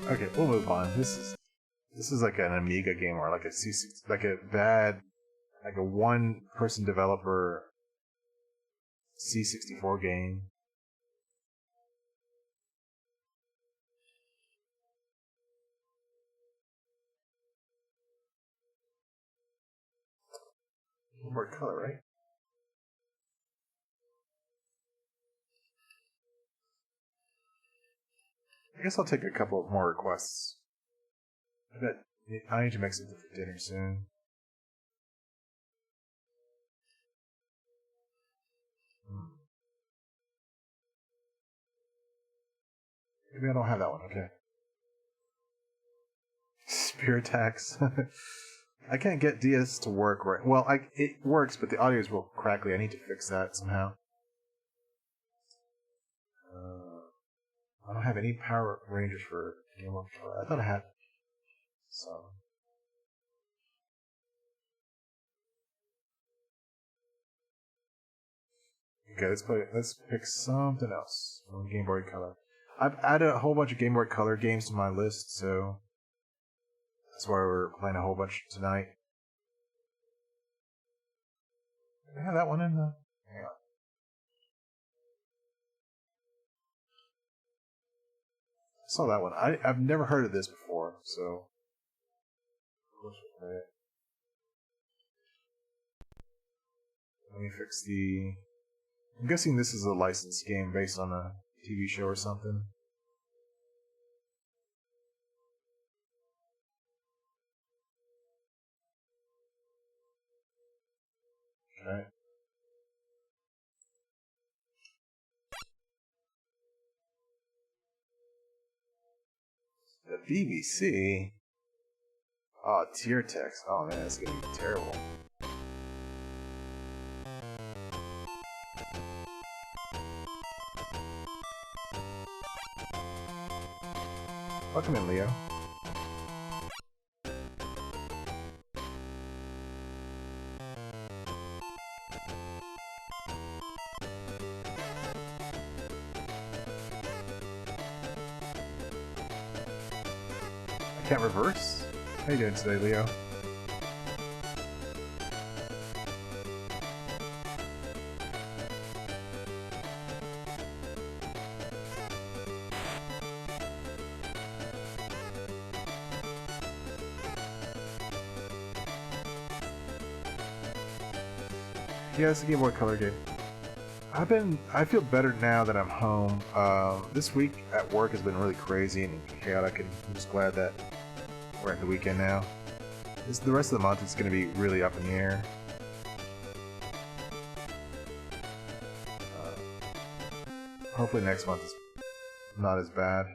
E: Okay, we'll move on. This
A: This is like an Amiga game or like a C6, like a bad, like a one-person developer C64 game. More color, right? I guess I'll take a couple of more requests. I bet I need to make something for dinner soon. Maybe I don't have that one. Okay. Spirit tax. I can't get DS to work right. Well, it works, but the audio is real crackly. I need to fix that somehow. I don't have any Power Rangers for Game Boy Color. I thought I had. So. Okay, let's pick something else from Game Boy Color. I've added a whole bunch of Game Boy Color games to my list, so that's why we're playing a whole bunch tonight. Did I have that one in the... Hang on. I saw that one. I've never heard of this before, so... Of course we'll play it. Let me fix the... I'm guessing this is a licensed game based on a TV show or something. Okay. The BBC? Oh, tier text. Oh man, it's gonna be terrible. Welcome in, Leo. I can't reverse? How you doing today, Leo? Yeah, it's a Game Boy Color game. I feel better now that I'm home. This week at work has been really crazy and chaotic, and I'm just glad that we're at the weekend now. The rest of the month is going to be really up in the air. Hopefully next month is not as bad.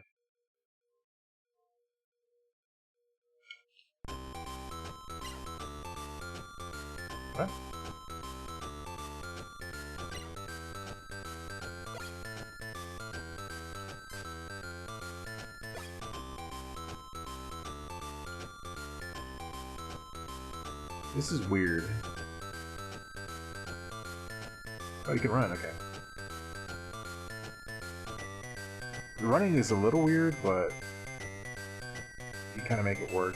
A: What? This is weird. Oh, you can run, okay. The running is a little weird, but you kind of make it work.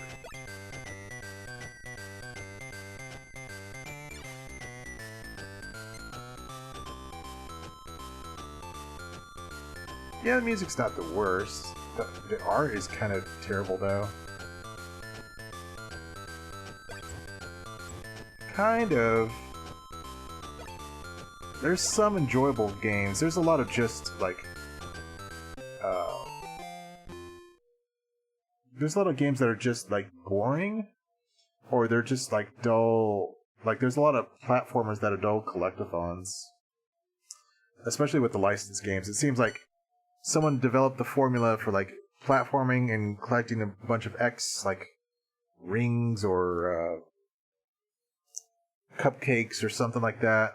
A: Yeah, the music's not the worst. The art is kind of terrible, though. Kind of. There's some enjoyable games. There's a lot of just, like... there's a lot of games that are just, like, boring. Or they're just, like, dull... Like, there's a lot of platformers that are dull collectathons. Especially with the licensed games. It seems like someone developed the formula for, like, platforming and collecting a bunch of X, like, rings or, cupcakes or something like that,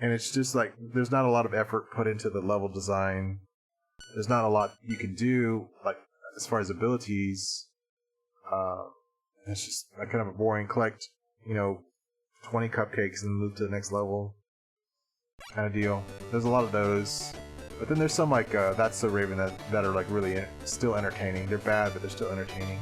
A: and it's just like there's not a lot of effort put into the level design. There's not a lot you can do, like as far as abilities. It's just a kind of a boring collect, 20 cupcakes and move to the next level kind of deal. There's a lot of those, but then there's some like That's So Raven that are like really still entertaining. They're bad, but they're still entertaining.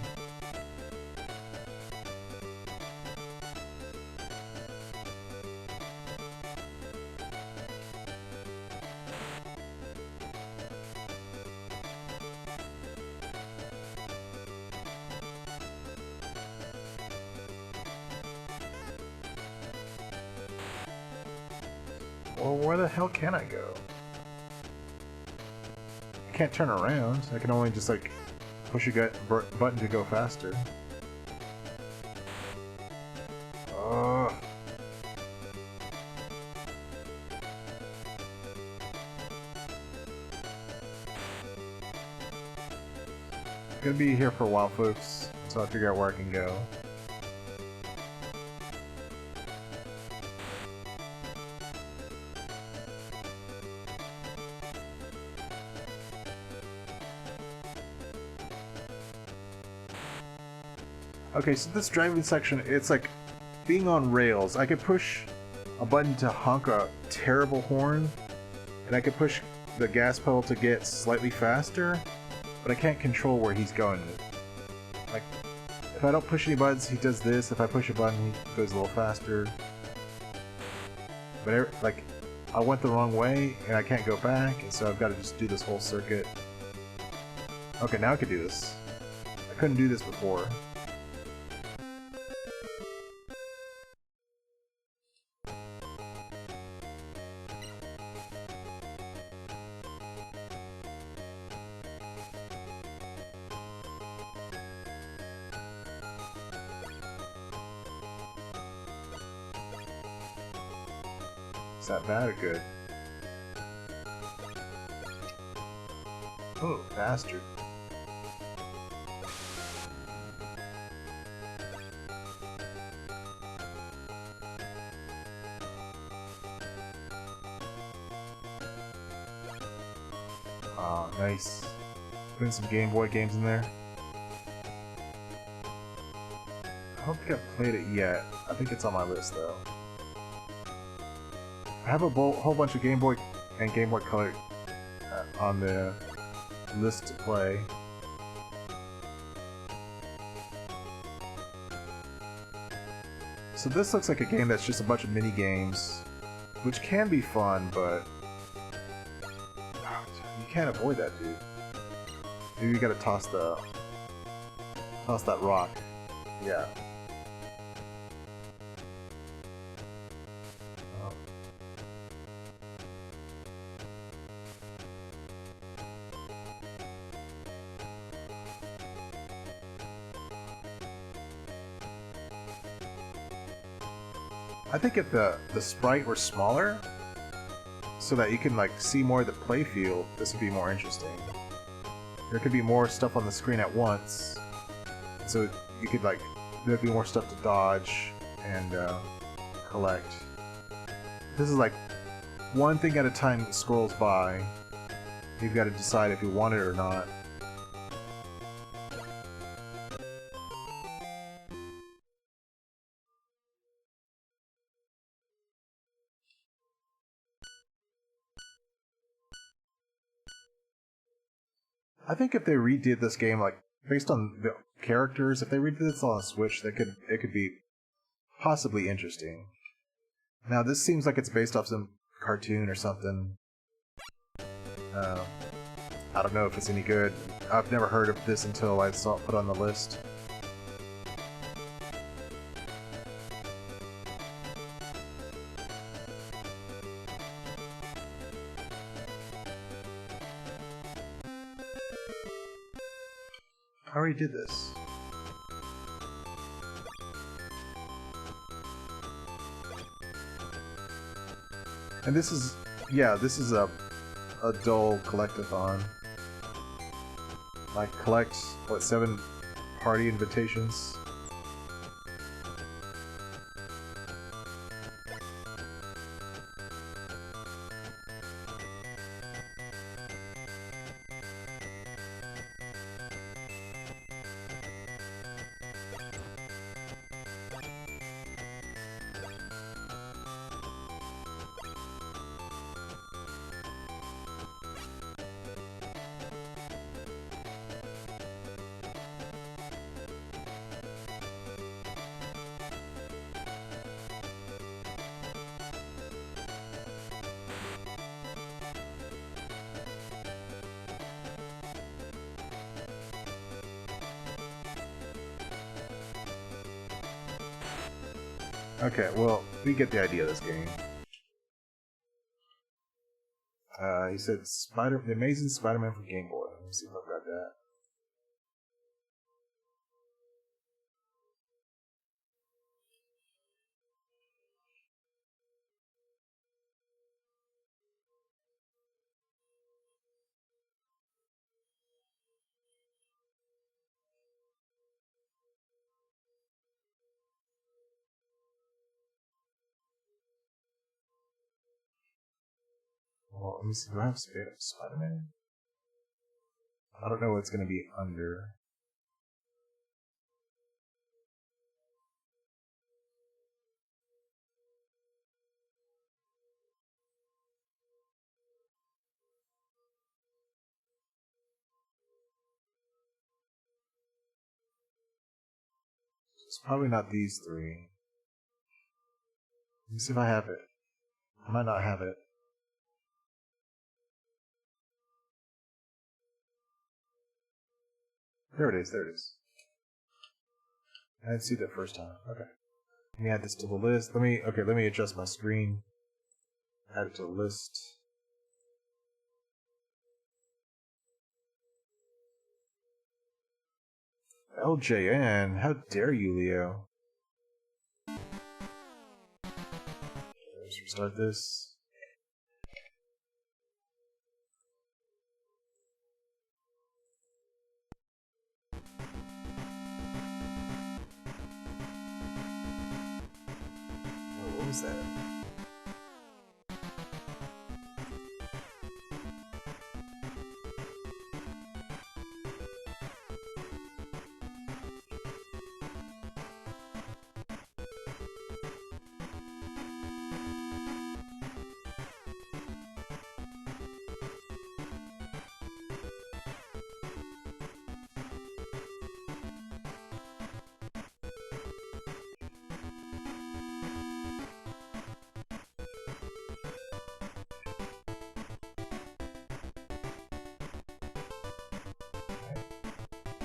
A: Well, where the hell can I go? I can't turn around. I can only just like push a button to go faster. Ugh. I'm gonna be here for a while, folks, until I figure out where I can go. Okay, so this driving section, it's like being on rails. I could push a button to honk a terrible horn, and I could push the gas pedal to get slightly faster, but I can't control where he's going. Like, if I don't push any buttons, he does this. If I push a button, he goes a little faster. But like, I went the wrong way, and I can't go back, and so I've got to just do this whole circuit. Okay, now I can do this. I couldn't do this before. Is that bad or good? Oh, bastard. Ah, nice. Putting some Game Boy games in there. I don't think I've played it yet. I think it's on my list though. I have a whole bunch of Game Boy and Game Boy Color on the list to play. So this looks like a game that's just a bunch of mini games, which can be fun, but you can't avoid that, dude. Maybe you gotta toss that rock. Yeah. I think if the sprite were smaller, so that you can like see more of the play field, this would be more interesting. There could be more stuff on the screen at once, so you could like there'd be more stuff to dodge and collect. This is like one thing at a time scrolls by. You've got to decide if you want it or not. I think if they redid this game, like based on the characters, if they redid this on a Switch, it could be possibly interesting. Now this seems like it's based off some cartoon or something. I don't know if it's any good. I've never heard of this until I saw it put on the list. I already did this. And this is, yeah, this is a dull collectathon. I collect, what, 7 party invitations? Okay, well, we get the idea of this game. He said The Amazing Spider-Man for Game Boy. Let me see if I've got that. Well, let me see. Do I have Spider-Man? I don't know what's going to be under. It's probably not these three. Let me see if I have it. I might not have it. There it is. There it is. I didn't see that first time. Okay. Let me add this to the list. Let me adjust my screen. Add it to the list. LJN, how dare you, Leo? Let's restart this. Oh, what was that?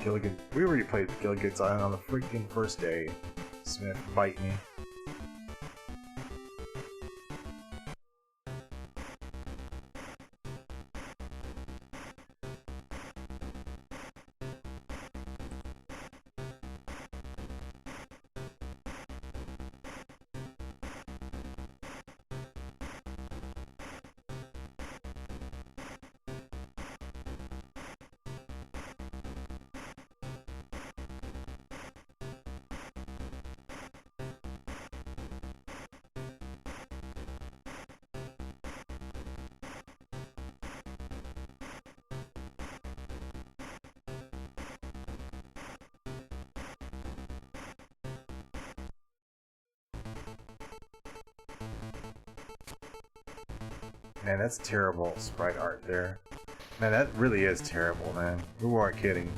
A: Gilligan. We already played Gilligan's Island on the freaking first day. Smith, bite me. Man, that's terrible sprite art there. Man, that really is terrible, man. We weren't kidding.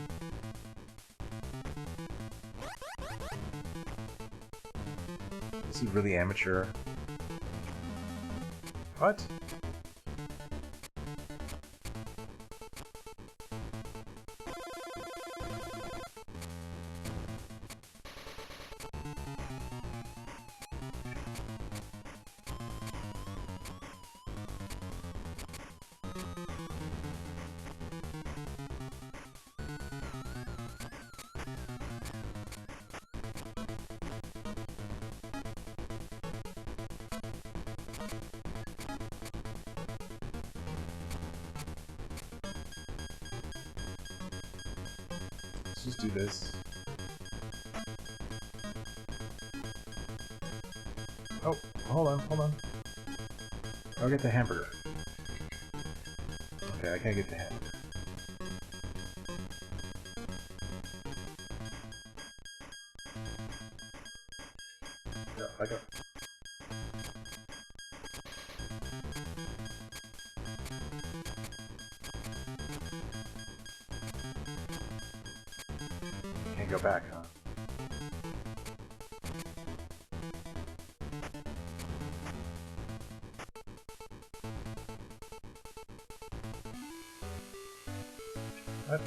A: This is really amateur. What? Let's just do this. Oh, hold on. I'll get the hamburger. Okay, I can't get the hamburger. Yeah, I got. Can't go back, huh? What?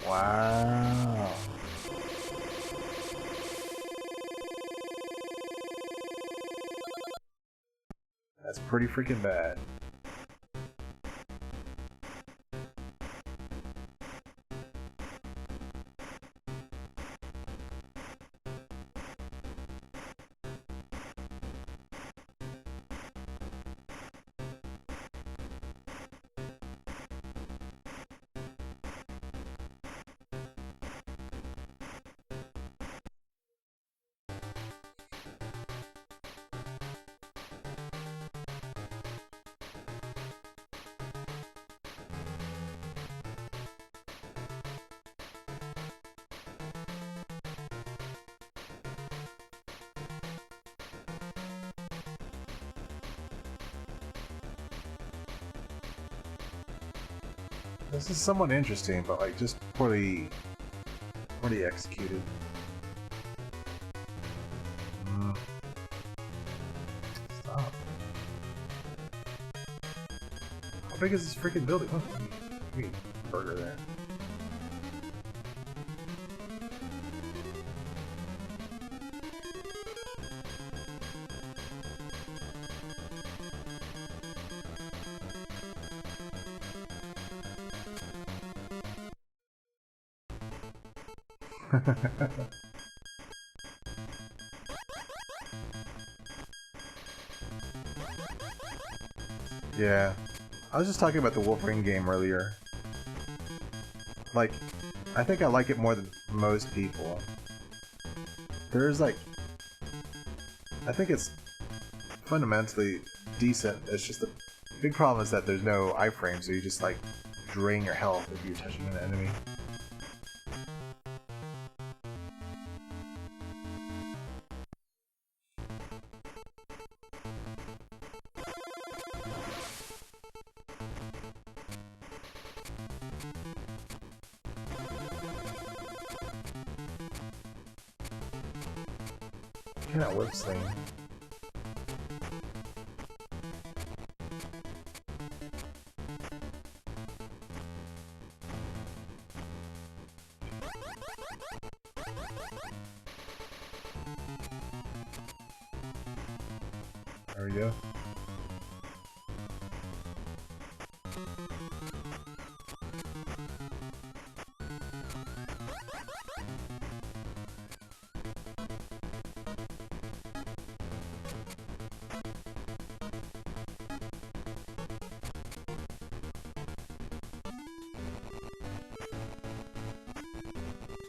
A: Wow. That's pretty freaking bad. This is somewhat interesting, but like just poorly executed. Stop. How big is this freaking building? Oh, give me a burger there. Yeah. I was just talking about the Wolverine game earlier. Like, I think I like it more than most people. There's like... I think it's fundamentally decent. It's just the big problem is that there's no iframe, so you just like drain your health if you're touching an enemy. Cannot whip sling. There we go.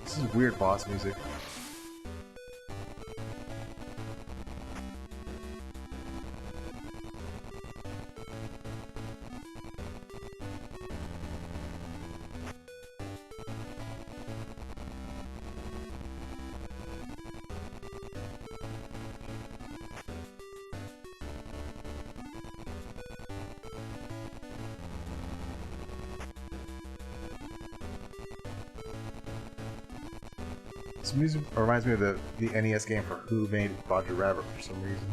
A: This is weird boss music. This music reminds me of the NES game for Who Made Roger Rabbit for some reason.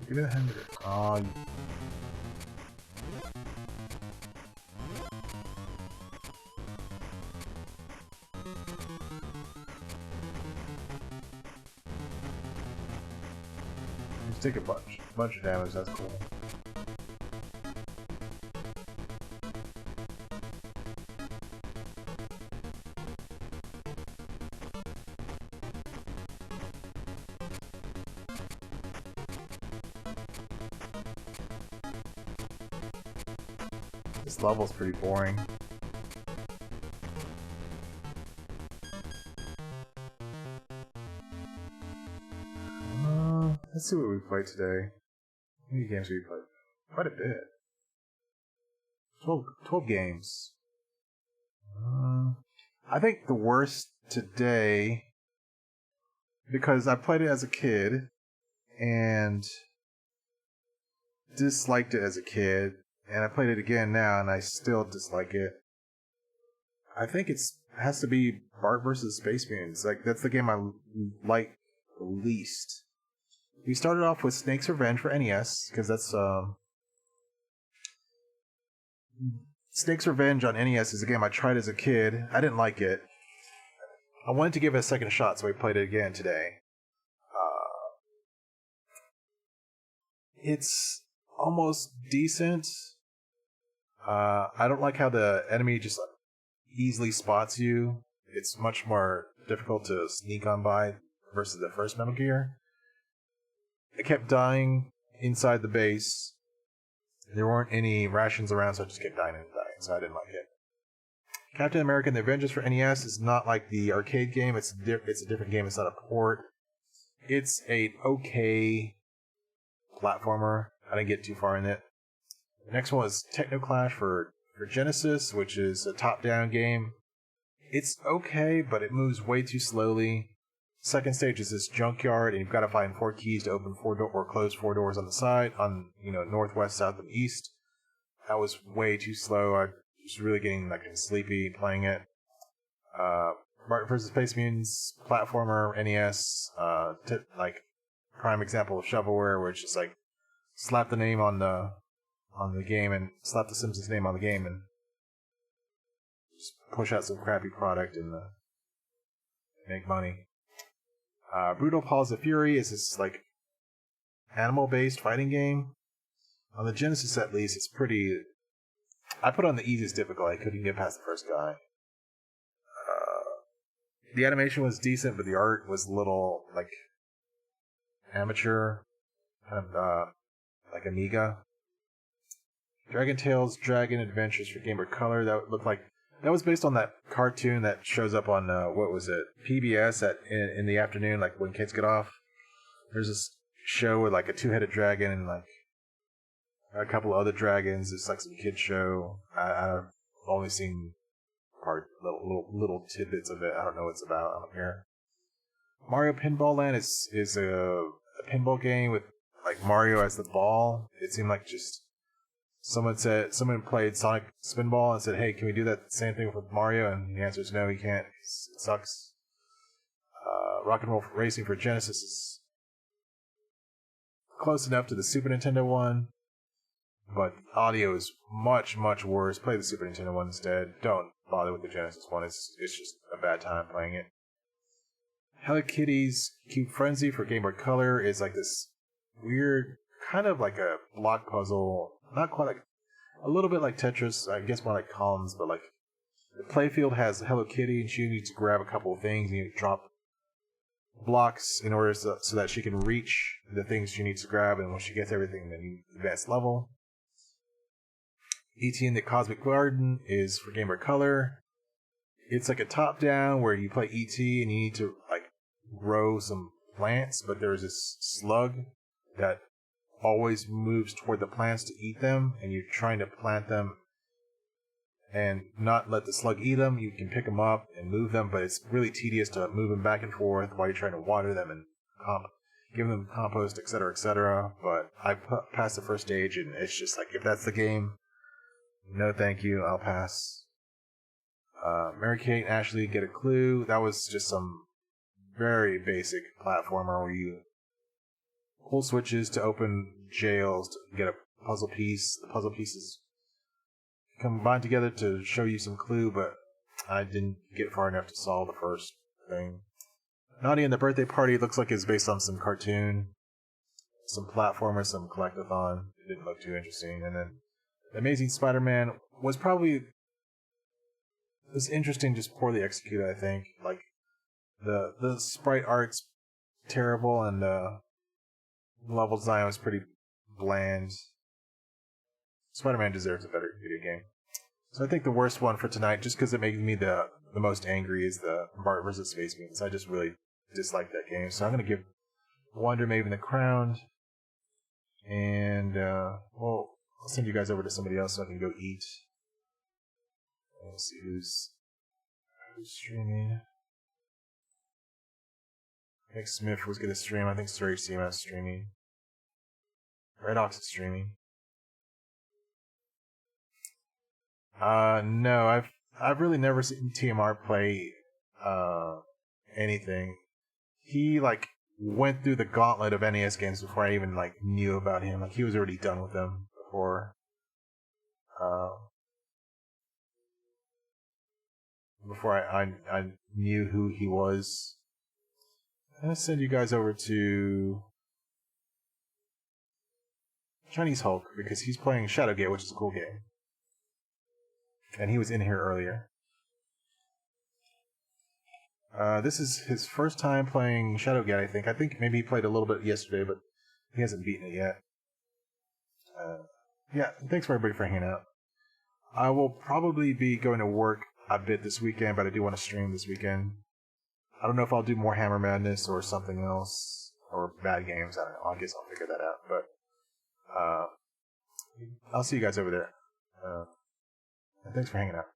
A: Give me the hamburger. Oh, you... Just take a bunch of damage, that's cool. This level's pretty boring. Let's see what we played today. How many games we played? Quite a bit. 12 games. I think the worst today, because I played it as a kid and disliked it as a kid, and I played it again now and I still dislike it. I think it has to be Bart vs. Space Mutants. Like, that's the game I like the least. We started off with Snake's Revenge for NES, because that's Snake's Revenge on NES is a game I tried as a kid. I didn't like it. I wanted to give it a second shot, so I played it again today. It's almost decent. I don't like how the enemy just easily spots you. It's much more difficult to sneak on by versus the first Metal Gear. I kept dying inside the base. There weren't any rations around, so I just kept dying and dying, so I didn't like it. Captain America and the Avengers for NES is not like the arcade game. It's a different game. It's not a port. It's a okay platformer. I didn't get too far in it. The next one was Technoclash for Genesis, which is a top-down game. It's okay, but it moves way too slowly. Second stage is this junkyard, and you've got to find 4 keys to open 4 doors or close 4 doors on the side, on northwest, south, and east. That was way too slow. I was really getting sleepy playing it. Martin vs. Space Mutants platformer NES, prime example of shovelware, where it's just slap the name on the game and slap the Simpsons name on the game and just push out some crappy product and make money. Brutal Paws of Fury is this animal-based fighting game. On the Genesis, at least, it's pretty. I put on the easiest difficulty. I couldn't get past the first guy. The animation was decent, but the art was a little amateur, kind of like Amiga. Dragon Tales Dragon Adventures for Game Boy Color. That was based on that cartoon that shows up on what was it, PBS in the afternoon, when kids get off. There's this show with a 2-headed dragon and a couple of other dragons. It's some kid show. I've only seen little tidbits of it. I don't know what it's about. I don't care. Mario Pinball Land is a pinball game with Mario as the ball. It seemed like just someone played Sonic Spinball and said, "Hey, can we do that same thing with Mario?" And the answer is no, you can't. It sucks. Rock and Roll Racing for Genesis is close enough to the Super Nintendo one, but the audio is much, much worse. Play the Super Nintendo one instead. Don't bother with the Genesis one. It's just a bad time playing it. Hello Kitty's Cube Frenzy for Game Boy Color is this weird, kind of like a block puzzle. Not quite a little bit like Tetris, I guess more like columns, but the playfield has Hello Kitty and she needs to grab a couple of things and you drop blocks in order so that she can reach the things she needs to grab, and when she gets everything, then you advance level. E.T. in the Cosmic Garden is for Game Boy Color. It's a top-down where you play E.T. and you need to grow some plants, but there's this slug that always moves toward the plants to eat them, and you're trying to plant them and not let the slug eat them. You can pick them up and move them, but it's really tedious to move them back and forth while you're trying to water them and give them compost, etc., etc. But I passed the first stage, and it's just if that's the game, no thank you, I'll pass. Mary Kate and Ashley Get a Clue. That was just some very basic platformer where you pull switches to open jails to get a puzzle piece. The puzzle pieces combine together to show you some clue, but I didn't get far enough to solve the first thing. Naughty and the Birthday Party looks like it's based on some cartoon, some platformer, some collectathon. It didn't look too interesting. And then Amazing Spider-Man was interesting, just poorly executed, I think. The sprite art's terrible, and the level design was pretty bland. Spider-Man deserves a better video game. So I think the worst one for tonight, just because it makes me the most angry, is the Bart vs. Space Mutants. I just really dislike that game. So I'm going to give Wonder Maven the crown. And, well, I'll send you guys over to somebody else so I can go eat. Let's see who's streaming. I think Smith was going to stream. I think Story Seema is streaming. Red Ox is streaming. No, I've really never seen TMR play anything. He like went through the gauntlet of NES games before I even like knew about him. Like he was already done with them before. Before I knew who he was. I'm gonna send you guys over to Chinese Hulk because he's playing Shadowgate, which is a cool game. And he was in here earlier. This is his first time playing Shadowgate, I think. I think maybe he played a little bit yesterday, but he hasn't beaten it yet. Yeah, thanks for everybody for hanging out. I will probably be going to work a bit this weekend, but I do want to stream this weekend. I don't know if I'll do more Hammer Madness or something else, or bad games. I don't know. I guess I'll figure that out. But I'll see you guys over there. And thanks for hanging out.